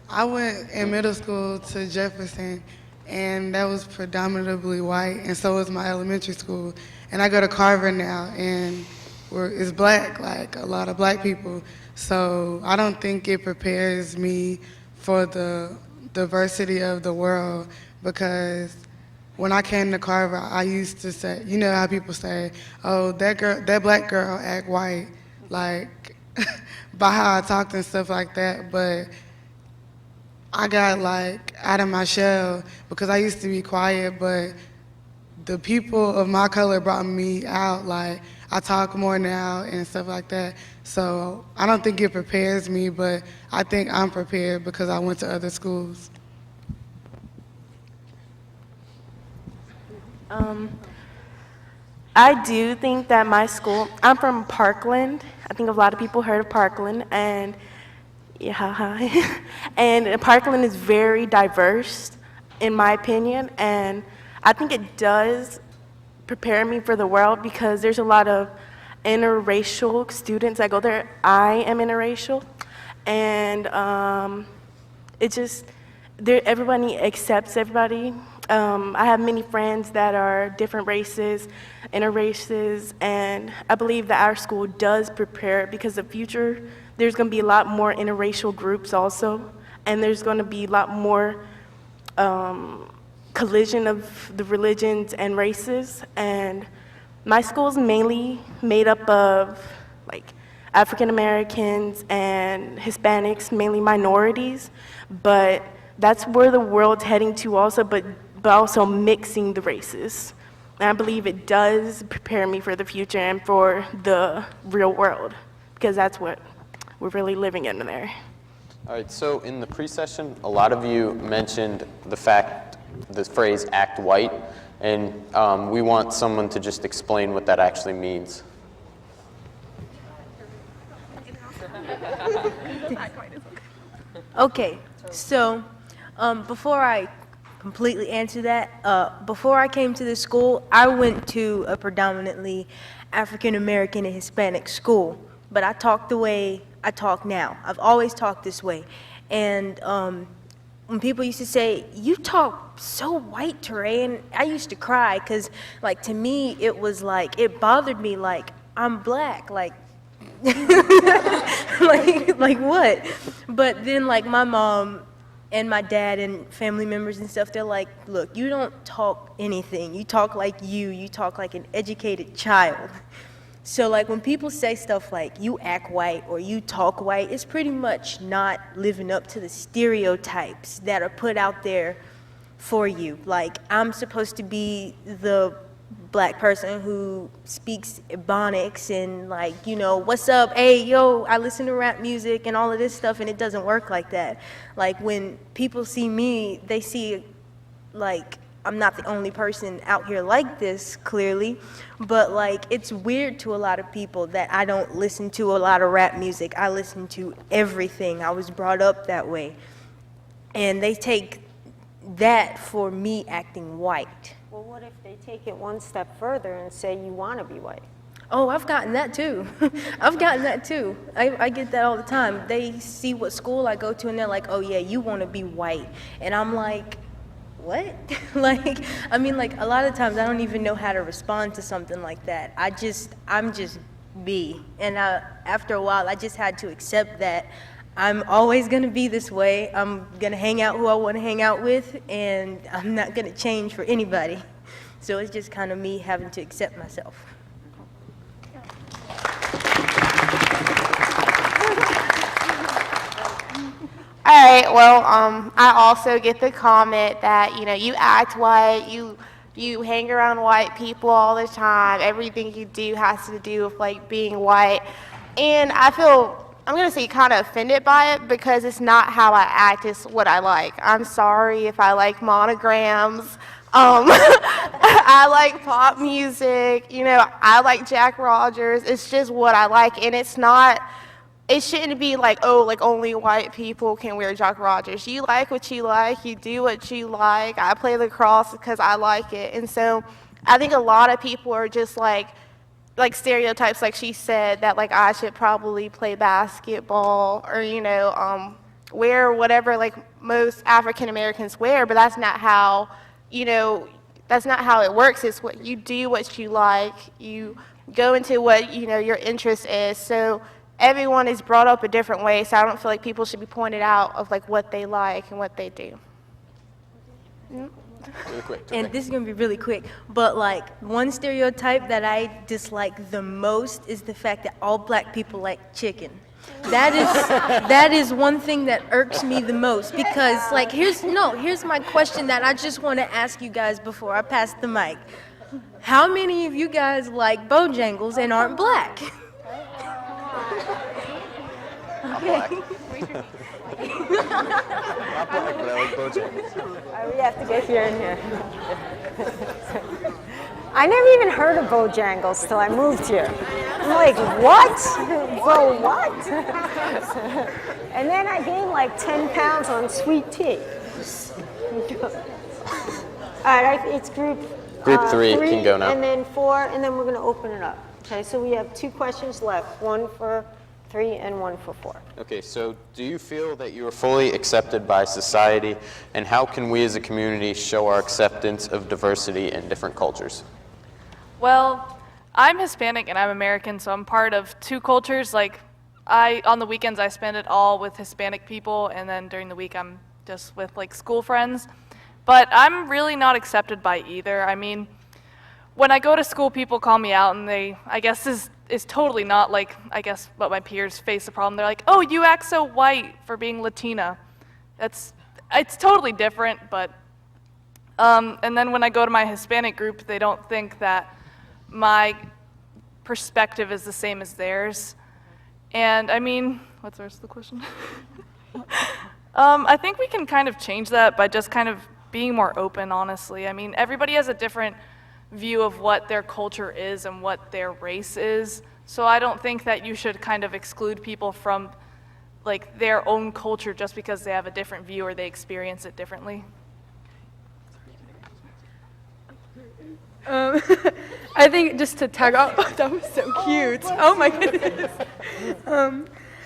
I went in middle school to Jefferson, and that was predominantly white, and so was my elementary school. And I go to Carver now, and is black, like a lot of black people. So I don't think it prepares me for the diversity of the world, because when I came to Carver, I used to say, you know how people say, oh, that black girl act white, like by how I talked and stuff like that. But I got like out of my shell because I used to be quiet, but the people of my color brought me out. Like I talk more now and stuff like that. So I don't think it prepares me, but I think I'm prepared because I went to other schools. I do think that my school, I'm from Parkland. I think a lot of people heard of Parkland, and yeah, and Parkland is very diverse, in my opinion, and I think it does prepare me for the world because there's a lot of interracial students that go there. I am interracial, and it just, everybody accepts everybody. I have many friends that are different races, interraces, and I believe that our school does prepare because the future, there's going to be a lot more interracial groups also, and there's going to be a lot more collision of the religions and races. And my school is mainly made up of like African Americans and Hispanics, mainly minorities, but that's where the world's heading to also, but also mixing the races. And I believe it does prepare me for the future and for the real world, because that's what we're really living in there. All right, so in the pre-session, a lot of you mentioned the phrase act white, and we want someone to just explain what that actually means. Okay, so before I completely answer that, before I came to this school, I went to a predominantly African American and Hispanic school, but I talk the way I talk now. I've always talked this way. And when people used to say, you talk so white, Teray, and I used to cry because, like, to me, it was like, it bothered me, like, I'm black, like, like what? But then, like, my mom and my dad and family members and stuff, they're like, look, you don't talk anything. You talk like you talk like an educated child. So like when people say stuff like you act white or you talk white, it's pretty much not living up to the stereotypes that are put out there for you. Like I'm supposed to be the black person who speaks Ebonics and like, you know, what's up, hey, yo, I listen to rap music and all of this stuff, and it doesn't work like that. Like when people see me, they see like I'm not the only person out here like this, clearly, but like it's weird to a lot of people that I don't listen to a lot of rap music. I listen to everything. I was brought up that way. And they take that for me acting white. Well, what if they take it one step further and say you want to be white? Oh, I've gotten that too. I've gotten that too. I get that all the time. They see what school I go to and they're like, oh yeah, you want to be white. And I'm like, what? Like, I mean, like a lot of times I don't even know how to respond to something like that. I'm just me. And after a while, I just had to accept that I'm always going to be this way. I'm going to hang out who I want to hang out with, and I'm not going to change for anybody. So it's just kind of me having to accept myself. All right, well, I also get the comment that, you know, you act white, you hang around white people all the time, everything you do has to do with, like, being white, and I feel, I'm going to say kind of offended by it because it's not how I act, it's what I like. I'm sorry if I like monograms. I like pop music, you know, I like Jack Rogers. It's just what I like, and it's not, it shouldn't be like, oh, like only white people can wear Jack Rogers. You like what you like, you do what you like. I play lacrosse because I like it, and so I think a lot of people are just like stereotypes, like she said, that like I should probably play basketball or, you know, wear whatever like most African Americans wear, but that's not how, you know, that's not how it works. It's what you do, what you like, you go into what, your interest is. So everyone is brought up a different way, so I don't feel like people should be pointed out of like what they like and what they do. Really quick. And this is gonna be really quick, but like one stereotype that I dislike the most is the fact that all black people like chicken. That is one thing that irks me the most, because like here's my question that I just want to ask you guys before I pass the mic. How many of you guys like Bojangles and aren't black? Okay. Not black, but I like Bojangles. We have to get here and here. I never even heard of Bojangles till I moved here. I'm like, what? Bo what? And then I gained like 10 pounds on sweet tea. All right, it's group three can go now. And then 4, and then we're going to open it up. Okay, so we have 2 questions left, 1 for 3 and 1 for 4. Okay, so do you feel that you are fully accepted by society, and how can we as a community show our acceptance of diversity in different cultures? Well, I'm Hispanic and I'm American, so I'm part of 2 cultures. Like, on the weekends I spend it all with Hispanic people, and then during the week I'm just with like school friends. But I'm really not accepted by either. I mean, when I go to school, people call me out, and they, I guess, is totally not like, I guess, what my peers face a problem. They're like, oh, you act so white for being Latina. It's totally different, but, and then when I go to my Hispanic group, they don't think that my perspective is the same as theirs. And I mean, what's the rest of the question? I think we can kind of change that by just kind of being more open, honestly. I mean, everybody has a different view of what their culture is and what their race is. So I don't think that you should kind of exclude people from like their own culture just because they have a different view or they experience it differently. I think just to tag off, that was so cute. Oh my goodness.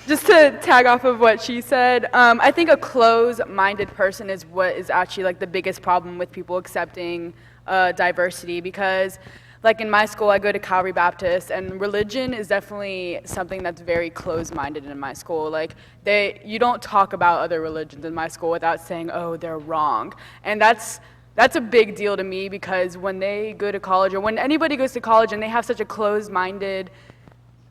Just to tag off of what she said, I think a closed-minded person is what is actually like the biggest problem with people accepting diversity, because like in my school, I go to Calvary Baptist, and religion is definitely something that's very closed-minded in my school. Like you don't talk about other religions in my school without saying, oh, they're wrong. And that's a big deal to me, because when they go to college, or when anybody goes to college and they have such a closed-minded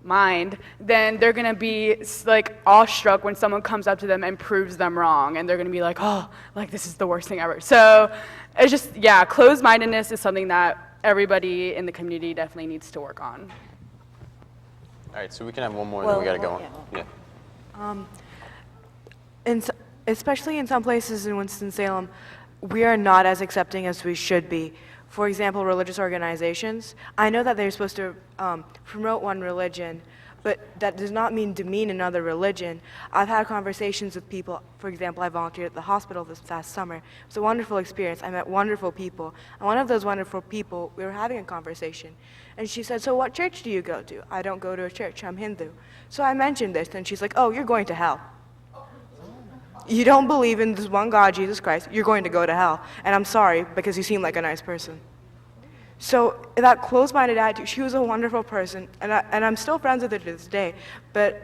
mind, then they're going to be like awestruck when someone comes up to them and proves them wrong, and they're going to be like, oh, like this is the worst thing ever. So it's just, yeah, closed-mindedness is something that everybody in the community definitely needs to work on. All right, so we can have one more, and then we got to go on. Yeah. Especially in some places in Winston-Salem, we are not as accepting as we should be. For example, religious organizations, I know that they're supposed to promote one religion, but that does not mean demean another religion. I've had conversations with people. For example, I volunteered at the hospital this past summer. It was a wonderful experience. I met wonderful people. And one of those wonderful people, we were having a conversation. And she said, so what church do you go to? I don't go to a church. I'm Hindu. So I mentioned this, and she's like, oh, you're going to hell. You don't believe in this one God, Jesus Christ, you're going to go to hell. And I'm sorry, because you seem like a nice person. So that closed-minded attitude, she was a wonderful person, and I'm still friends with her to this day, but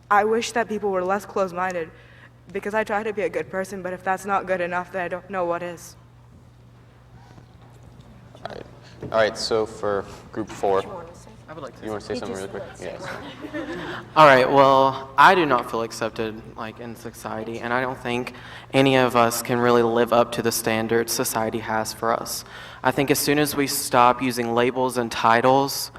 I wish that people were less closed-minded, because I try to be a good person, but if that's not good enough, then I don't know what is. All right, so for group 4, you want to say something really quick? Yes. All right, well, I do not feel accepted like in society, and I don't think any of us can really live up to the standards society has for us. I think as soon as we stop using labels and titles,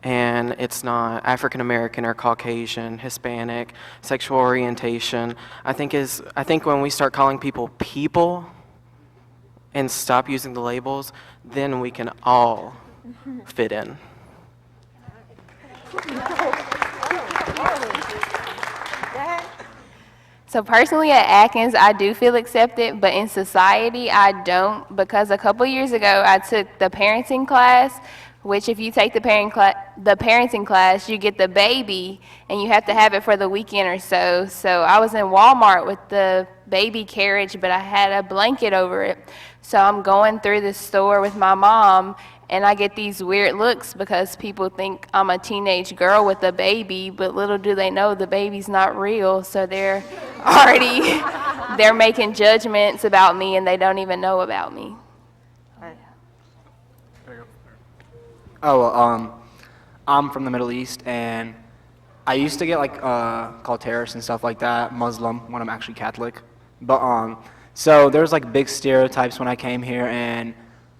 and it's not African American or Caucasian, Hispanic, sexual orientation, I think when we start calling people and stop using the labels, then we can all fit in. So personally at Atkins, I do feel accepted, but in society, I don't, because a couple years ago, I took the parenting class, which if you take the parenting class, you get the baby, and you have to have it for the weekend or so. So I was in Walmart with the baby carriage, but I had a blanket over it. So I'm going through the store with my mom, And I get these weird looks because people think I'm a teenage girl with a baby, but little do they know the baby's not real. So they're already, they're making judgments about me and they don't even know about me. Oh, well, I'm from the Middle East, and I used to get like called terrorist and stuff like that, Muslim, when I'm actually Catholic. But so there's like big stereotypes when I came here, and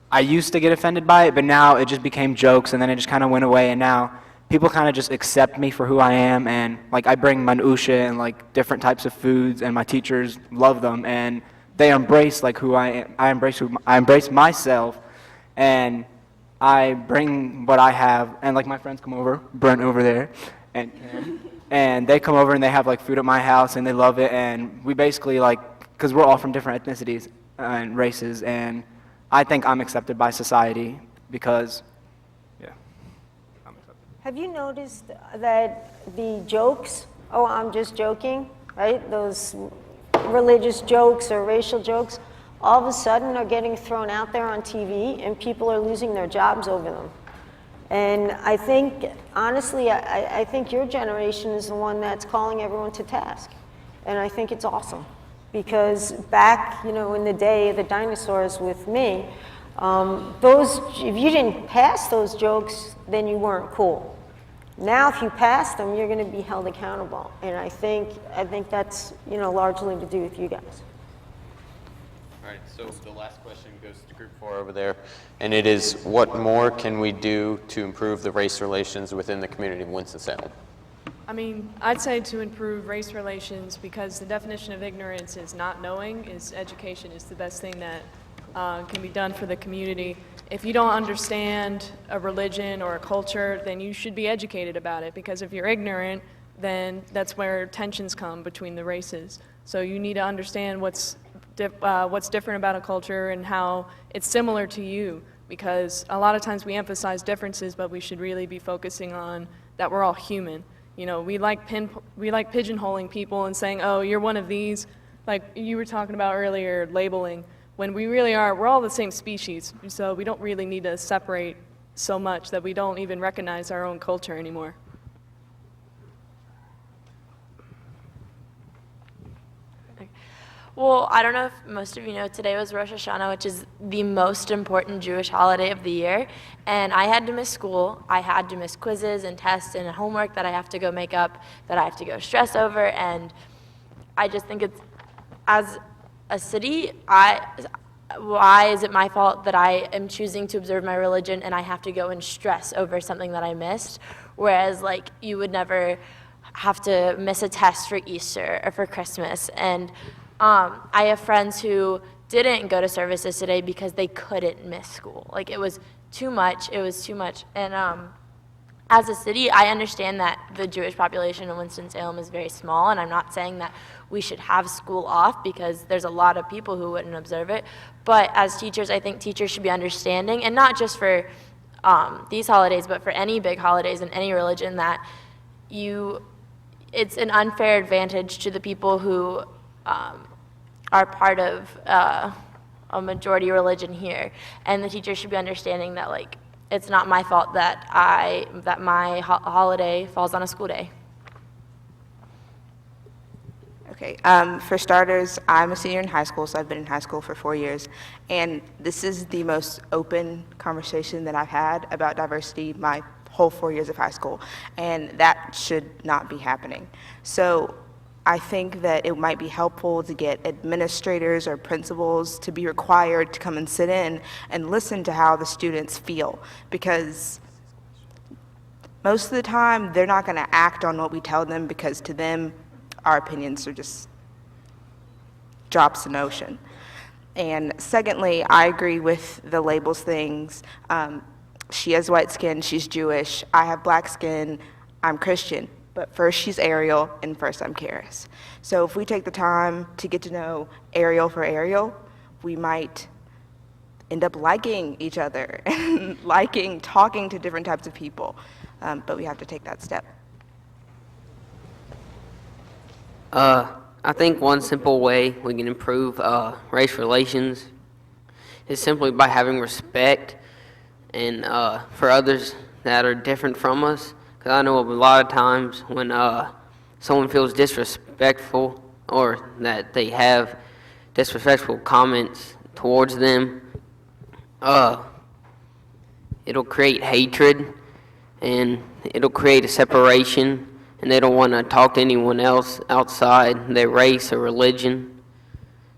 I used to get offended by it, but now it just became jokes, and then it just kind of went away, and now people kind of just accept me for who I am, and like I bring manusha and like different types of foods, and my teachers love them, and they embrace like who I am. I embrace myself, and I bring what I have, and like my friends come over, Brent over there, and they come over and they have like food at my house, and they love it, and we basically like, because we're all from different ethnicities and races, and I think I'm accepted by society because, yeah, I'm accepted. Have you noticed that the jokes, oh, I'm just joking, right? Those religious jokes or racial jokes, all of a sudden are getting thrown out there on TV and people are losing their jobs over them. And I think, honestly, I think your generation is the one that's calling everyone to task. And I think it's awesome. Because back, in the day of the dinosaurs with me, if you didn't pass those jokes, then you weren't cool. Now, if you pass them, you're going to be held accountable. And I think that's, largely to do with you guys. All right, so the last question goes to group 4 over there, and it is, what more can we do to improve the race relations within the community of Winston-Salem? I mean, I'd say to improve race relations, because the definition of ignorance is not knowing, is education is the best thing that can be done for the community. If you don't understand a religion or a culture, then you should be educated about it, because if you're ignorant, then that's where tensions come between the races. So you need to understand what's different about a culture and how it's similar to you, because a lot of times we emphasize differences, but we should really be focusing on that we're all human. We like pigeonholing people and saying, oh, you're one of these, like you were talking about earlier, labeling, when we really are, we're all the same species, so we don't really need to separate so much that we don't even recognize our own culture anymore. Well, I don't know if most of you know, today was Rosh Hashanah, which is the most important Jewish holiday of the year. And I had to miss school. I had to miss quizzes and tests and homework that I have to go make up, that I have to go stress over. And I just think it's, as a city, why is it my fault that I am choosing to observe my religion and I have to go and stress over something that I missed? Whereas, like, you would never have to miss a test for Easter or for Christmas. And I have friends who didn't go to services today because they couldn't miss school. Like, it was too much. It was too much. And as a city, I understand that the Jewish population in Winston-Salem is very small, and I'm not saying that we should have school off because there's a lot of people who wouldn't observe it. But as teachers, I think teachers should be understanding, and not just for these holidays, but for any big holidays in any religion, that it's an unfair advantage to the people who are part of a majority religion here, and the teachers should be understanding that, like, it's not my fault that my holiday falls on a school day. Okay, for starters, I'm a senior in high school, so I've been in high school for 4 years, and this is the most open conversation that I've had about diversity my whole 4 years of high school, and that should not be happening. So I think that it might be helpful to get administrators or principals to be required to come and sit in and listen to how the students feel, because most of the time they're not going to act on what we tell them, because to them our opinions are just drops in the ocean. And secondly, I agree with the labels things. She has white skin, she's Jewish. I have black skin, I'm Christian. But first she's Ariel, and first I'm Karis. So if we take the time to get to know Ariel for Ariel, we might end up liking each other and talking to different types of people. But we have to take that step. I think one simple way we can improve race relations is simply by having respect and for others that are different from us. Because I know a lot of times when someone feels disrespectful or that they have disrespectful comments towards them, it'll create hatred and it'll create a separation, and they don't want to talk to anyone else outside their race or religion.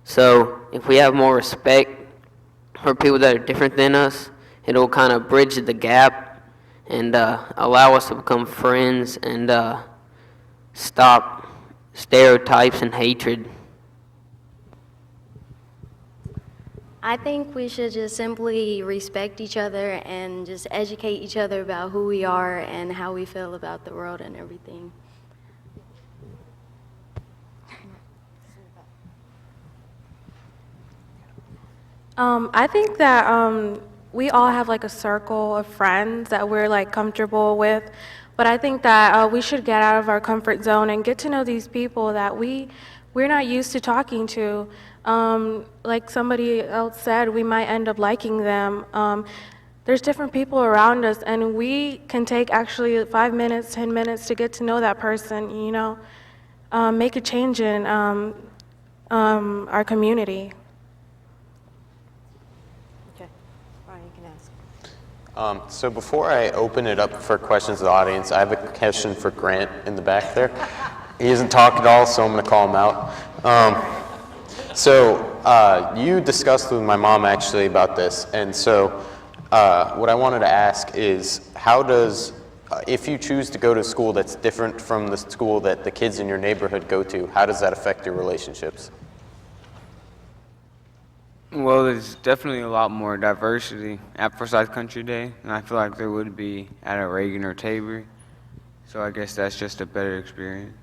So if we have more respect for people that are different than us, it'll kind of bridge the gap and allow us to become friends and stop stereotypes and hatred. I think we should just simply respect each other and just educate each other about who we are and how we feel about the world and everything. I think that we all have like a circle of friends that we're like comfortable with, but I think that we should get out of our comfort zone and get to know these people that we're not used to talking to. Like somebody else said, we might end up liking them. There's different people around us, and we can take actually 5 minutes, 10 minutes to get to know that person, you know, make a change in our community. Okay. Brian, you can ask. So before I open it up for questions to the audience, I have a question for Grant in the back there. He hasn't talked at all, so I'm going to call him out. You discussed with my mom actually about this, and so what I wanted to ask is, how does, if you choose to go to a school that's different from the school that the kids in your neighborhood go to, how does that affect your relationships? Well, there's definitely a lot more diversity at Forsyth Country Day than I feel like there would be at a Reagan or Tabor. So I guess that's just a better experience.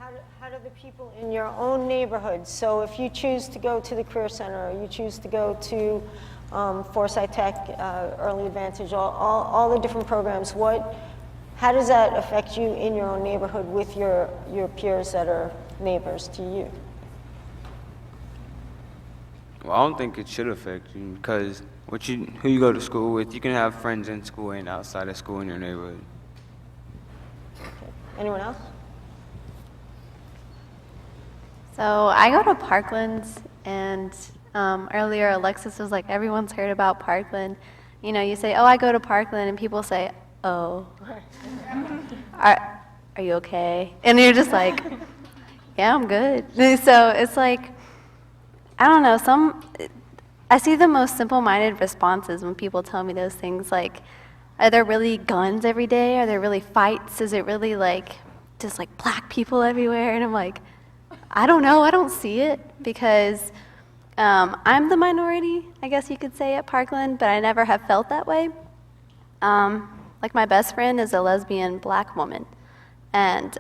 How do the people in your own neighborhood, so if you choose to go to the Career Center, or you choose to go to Forsyth Tech, Early Advantage, all the different programs, how does that affect you in your own neighborhood with your peers that are neighbors to you? Well, I don't think it should affect you because who you go to school with, you can have friends in school and outside of school in your neighborhood. Okay. Anyone else? So I go to Parklands, and earlier Alexis was like, everyone's heard about Parkland. You know, you say, oh, I go to Parkland, and people say, oh, are you okay? And you're just like, yeah, I'm good. So it's like, I don't know, I see the most simple-minded responses when people tell me those things, like, are there really guns every day? Are there really fights? Is it really like, just like black people everywhere? And I'm like, I don't know, I don't see it, because I'm the minority, I guess you could say, at Parkland, but I never have felt that way. Like my best friend is a lesbian black woman, and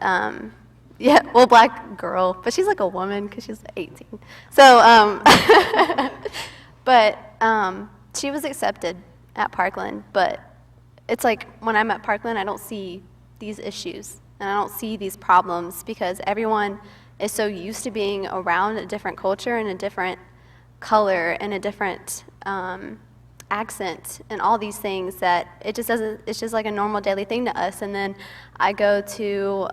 black girl, but she's like a woman because she's 18. So, but she was accepted at Parkland, but it's like when I'm at Parkland, I don't see these issues, and I don't see these problems because everyone is so used to being around a different culture and a different color and a different accent and all these things that it just doesn't, it's just like a normal daily thing to us. And then I go to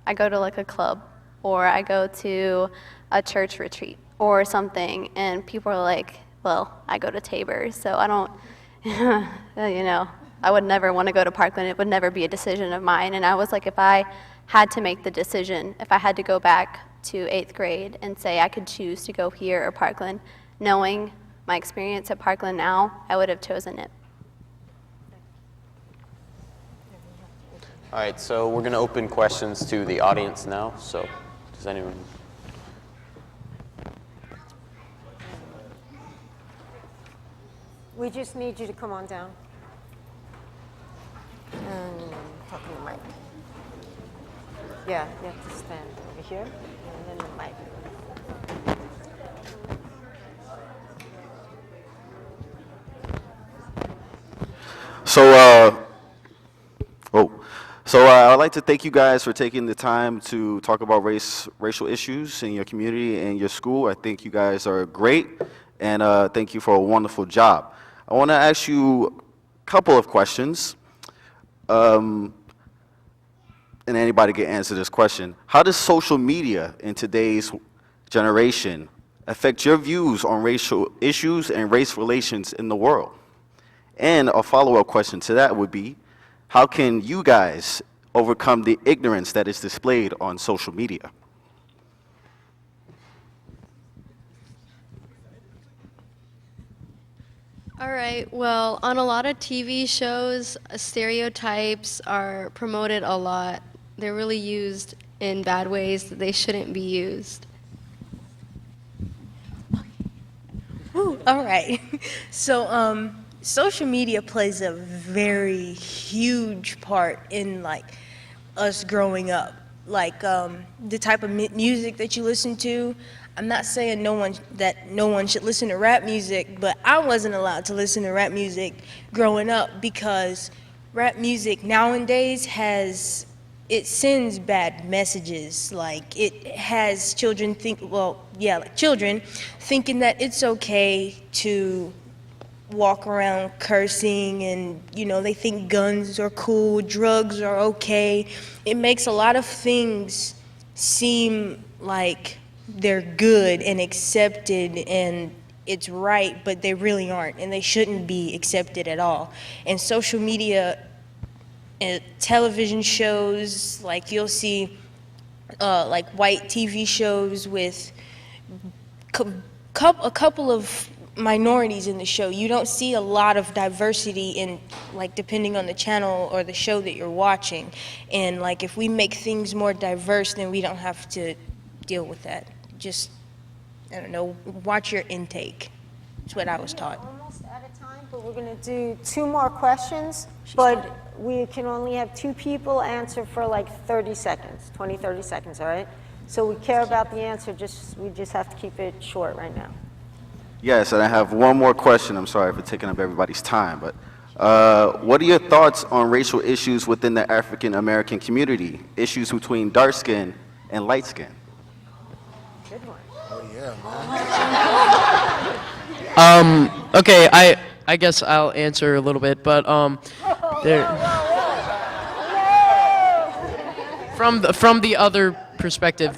like a club, or I go to a church retreat or something, and people are like, well, I go to Tabor, so I don't, you know, I would never want to go to Parkland. It would never be a decision of mine. And I was like, if I had to make the decision, if I had to go back to 8th grade and say I could choose to go here or Parkland, knowing my experience at Parkland now, I would have chosen it. All right, so we're going to open questions to the audience now. So does anyone? We just need you to come on down and talk in the mic. Yeah, you have to stand over here, and then the mic. I'd like to thank you guys for taking the time to talk about racial issues in your community and your school. I think you guys are great, and thank you for a wonderful job. I want to ask you a couple of questions. And anybody can answer this question. How does social media in today's generation affect your views on racial issues and race relations in the world? And a follow-up question to that would be, how can you guys overcome the ignorance that is displayed on social media? All right, well, on a lot of TV shows, stereotypes are promoted a lot. They're really used in bad ways that they shouldn't be used. Ooh, all right. So, social media plays a very huge part in like us growing up. Like the type of music that you listen to. I'm not saying no one should listen to rap music, but I wasn't allowed to listen to rap music growing up because rap music nowadays it sends bad messages. Like it has children children thinking that it's okay to walk around cursing, and they think guns are cool, drugs are okay. It makes a lot of things seem like they're good and accepted and it's right, but they really aren't, and they shouldn't be accepted at all. And social media, television shows, like you'll see like white TV shows with a couple of minorities in the show. You don't see a lot of diversity in, like, depending on the channel or the show that you're watching. And like if we make things more diverse, then we don't have to deal with that. Just, I don't know, watch your intake. That's what I was taught. Almost out of time, but we're going to do 2 more questions, but we can only have 2 people answer for like 30 seconds, 20, 30 seconds, all right? So we care about the answer, we just have to keep it short right now. Yes, and I have one more question. I'm sorry for taking up everybody's time, but what are your thoughts on racial issues within the African American community? Issues between dark skin and light skin? Good one. Okay, I guess I'll answer a little bit, but from the other perspective,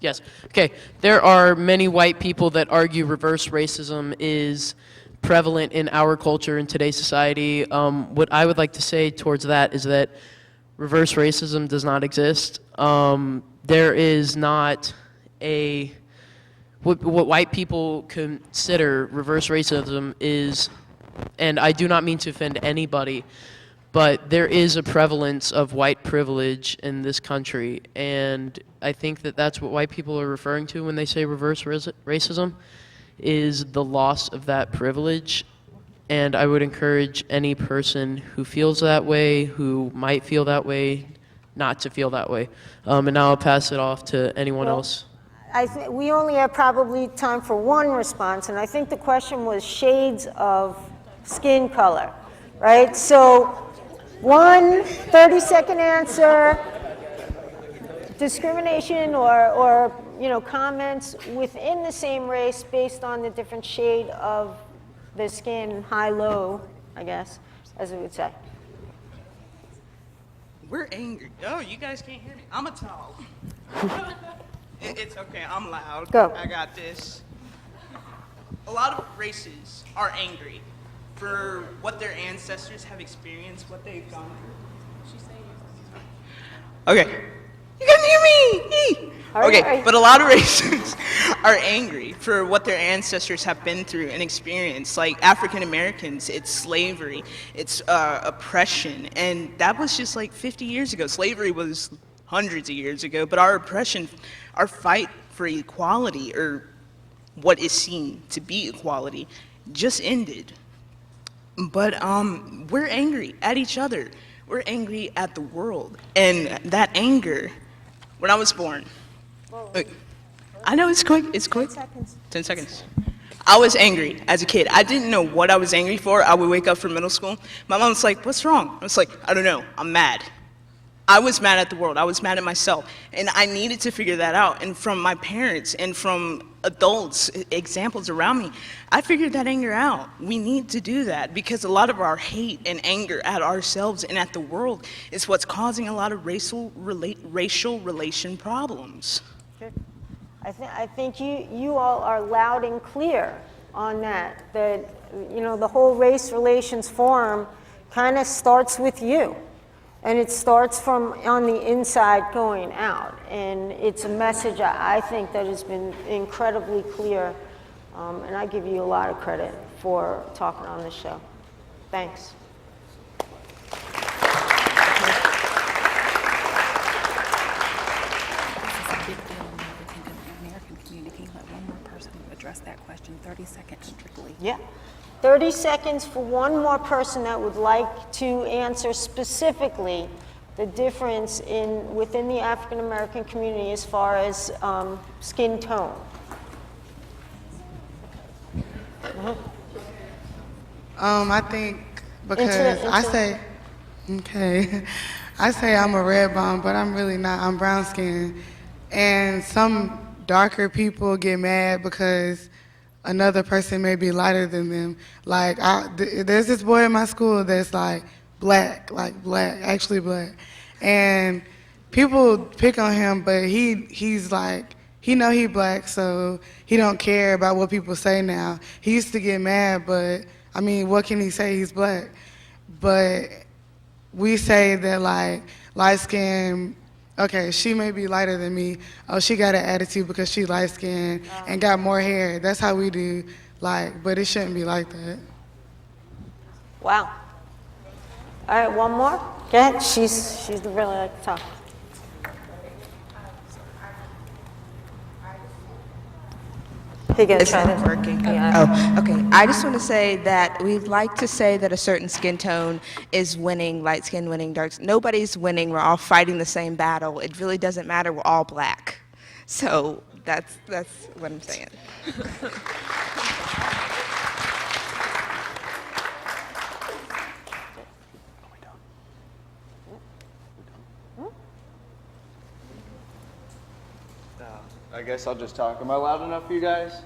yes, okay, there are many white people that argue reverse racism is prevalent in our culture in today's society. What I would like to say towards that is that reverse racism does not exist. There is not what white people consider reverse racism is, and I do not mean to offend anybody, but there is a prevalence of white privilege in this country, and I think that that's what white people are referring to when they say reverse racism, is the loss of that privilege. And I would encourage any person who feels that way, who might feel that way, not to feel that way. And now I'll pass it off to anyone else. We only have probably time for 1 response, and I think the question was shades of skin color, right? So 1 30-second answer, discrimination or comments within the same race based on the different shade of the skin, high, low, I guess, as we would say. We're angry. Oh, you guys can't hear me. I'm a tall. It's okay, I'm loud. Go. I got this. A lot of races are angry for what their ancestors have experienced, what they've gone through. Okay. You can hear me! Okay, but a lot of races are angry for what their ancestors have been through and experienced. Like African Americans, it's slavery, it's oppression, and that was just like 50 years ago. Slavery was hundreds of years ago, but our oppression, our fight for equality, or what is seen to be equality, just ended. But we're angry at each other. We're angry at the world. And that anger, when I was born, I know it's quick, 10 seconds. I was angry as a kid. I didn't know what I was angry for. I would wake up from middle school. My mom was like, what's wrong? I was like, I don't know, I'm mad. I was mad at the world. I was mad at myself. And I needed to figure that out. And from my parents and from adults, examples around me, I figured that anger out. We need to do that because a lot of our hate and anger at ourselves and at the world is what's causing a lot of racial relation problems. I think you all are loud and clear on that, you know, the whole race relations forum kind of starts with you. And it starts from on the inside going out. And it's a message I think that has been incredibly clear. And I give you a lot of credit for talking on this show. Thanks. Address that question, 30 seconds strictly. Yeah. 30 seconds for one more person that would like to answer specifically the difference within the African American community as far as skin tone. I think because I say I'm a red bone, but I'm really not. I'm brown skinned, and some darker people get mad because another person may be lighter than them. Like, there's this boy in my school that's like black, actually black. And people pick on him, but he's like, he know he black, so he don't care about what people say now. He used to get mad, but I mean, what can he say? He's black. But we say that like light skin, okay, she may be lighter than me. Oh, she got an attitude because she light skinned and got more hair. That's how we do, but it shouldn't be like that. Wow. All right, one more. Go ahead. She's the really like to talk. It's not working. Oh, okay. I just want to say that we like to say that a certain skin tone is winning, light skin winning, dark. Nobody's winning. We're all fighting the same battle. It really doesn't matter. We're all black. So that's what I'm saying. I guess I'll just talk. Am I loud enough for you guys?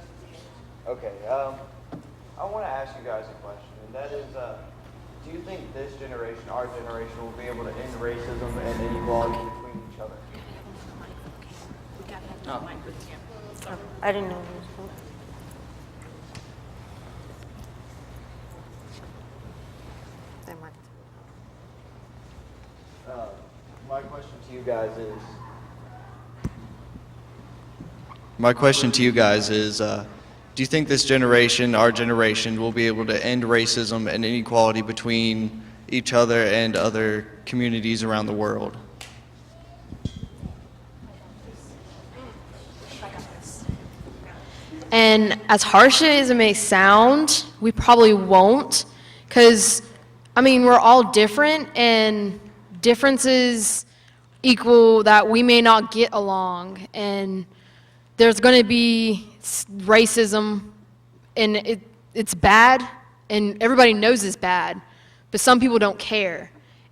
Okay, I want to ask you guys a question, and that is, do you think this generation, our generation, will be able to end racism and inequality between each other? Oh. I didn't know. My question to you guys is, do you think this generation, our generation, will be able to end racism and inequality between each other and other communities around the world? And as harsh as it may sound, we probably won't, because, I mean, we're all different, and differences equal that we may not get along, and there's going to be racism, and it's bad, and everybody knows it's bad, but some people don't care,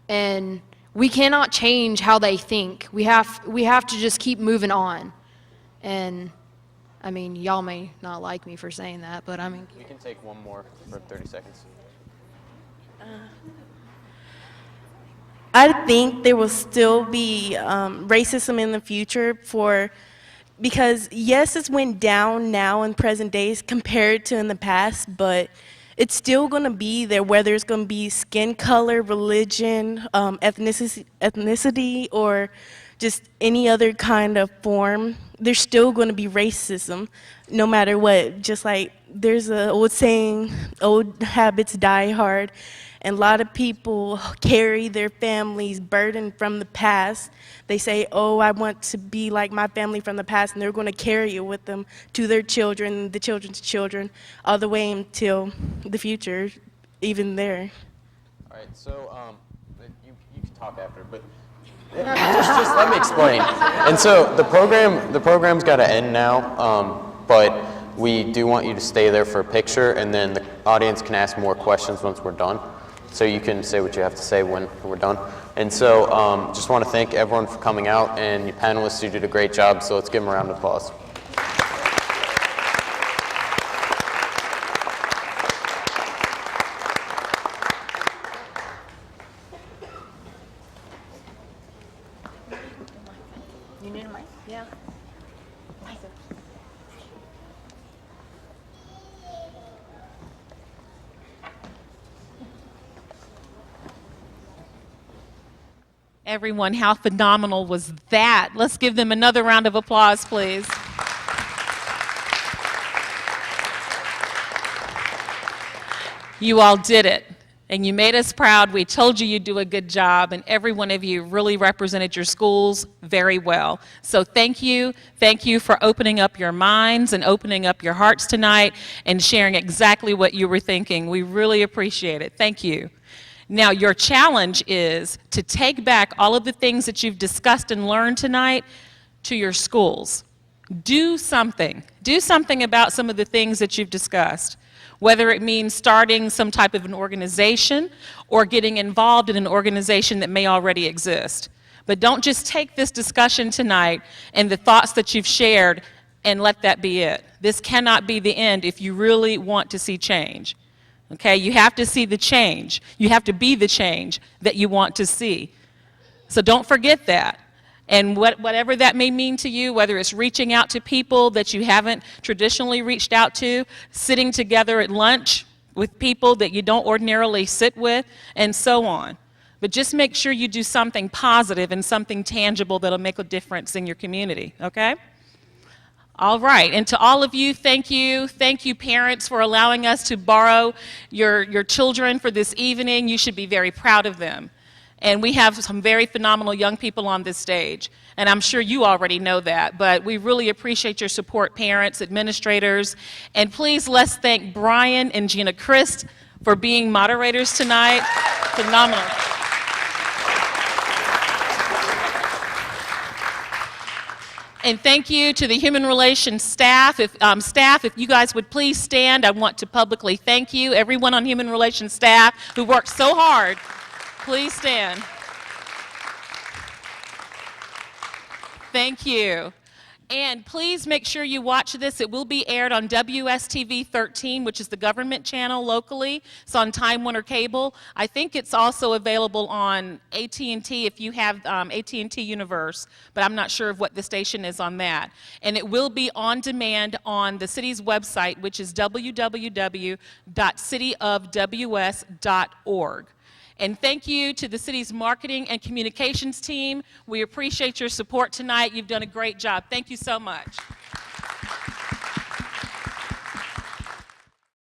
and we cannot change how they think. We have to just keep moving on, and I mean, y'all may not like me for saying that, but I mean. You can take one more for 30 seconds. I think there will still be racism in the future because yes, it's went down now in present days compared to in the past, but it's still going to be there, whether it's going to be skin color, religion, ethnicity, or just any other kind of form. There's still going to be racism, no matter what. Just like there's an old saying, old habits die hard, and a lot of people carry their family's burden from the past. They say, oh, I want to be like my family from the past, and they're going to carry it with them to their children, the children's children, all the way until the future, even there. All right, so you can talk after, but just let me explain. And so the program's got to end now, but we do want you to stay there for a picture, and then the audience can ask more questions once we're done. So you can say what you have to say when we're done. And so just want to thank everyone for coming out, and you panelists, you did a great job, so let's give them a round of applause. You need a mic? Yeah. Everyone, how phenomenal was that? Let's give them another round of applause, please. You all did it, and you made us proud. We told you you'd do a good job, and every one of you really represented your schools very well. So thank you. Thank you for opening up your minds and opening up your hearts tonight and sharing exactly what you were thinking. We really appreciate it. Thank you. Now, your challenge is to take back all of the things that you've discussed and learned tonight to your schools. Do something. Do something about some of the things that you've discussed, whether it means starting some type of an organization or getting involved in an organization that may already exist. But don't just take this discussion tonight and the thoughts that you've shared and let that be it. This cannot be the end if you really want to see change. Okay, you have to see the change. You have to be the change that you want to see. So don't forget that. And whatever that may mean to you, whether it's reaching out to people that you haven't traditionally reached out to, sitting together at lunch with people that you don't ordinarily sit with, and so on. But just make sure you do something positive and something tangible that'll make a difference in your community, okay? All right, and to all of you, thank you. Thank you, parents, for allowing us to borrow your children for this evening. You should be very proud of them. And we have some very phenomenal young people on this stage, and I'm sure you already know that, but we really appreciate your support, parents, administrators, and please let's thank Brian and Gina Christ for being moderators tonight. Phenomenal. And thank you to the Human Relations staff. If you guys would please stand, I want to publicly thank you. Everyone on Human Relations staff who worked so hard, please stand. Thank you. And please make sure you watch this. It will be aired on WSTV 13, which is the government channel locally. It's on Time Warner Cable. I think it's also available on AT&T if you have AT&T Universe, but I'm not sure of what the station is on that. And it will be on demand on the city's website, which is www.cityofws.org. And thank you to the city's marketing and communications team. We appreciate your support tonight. You've done a great job. Thank you so much.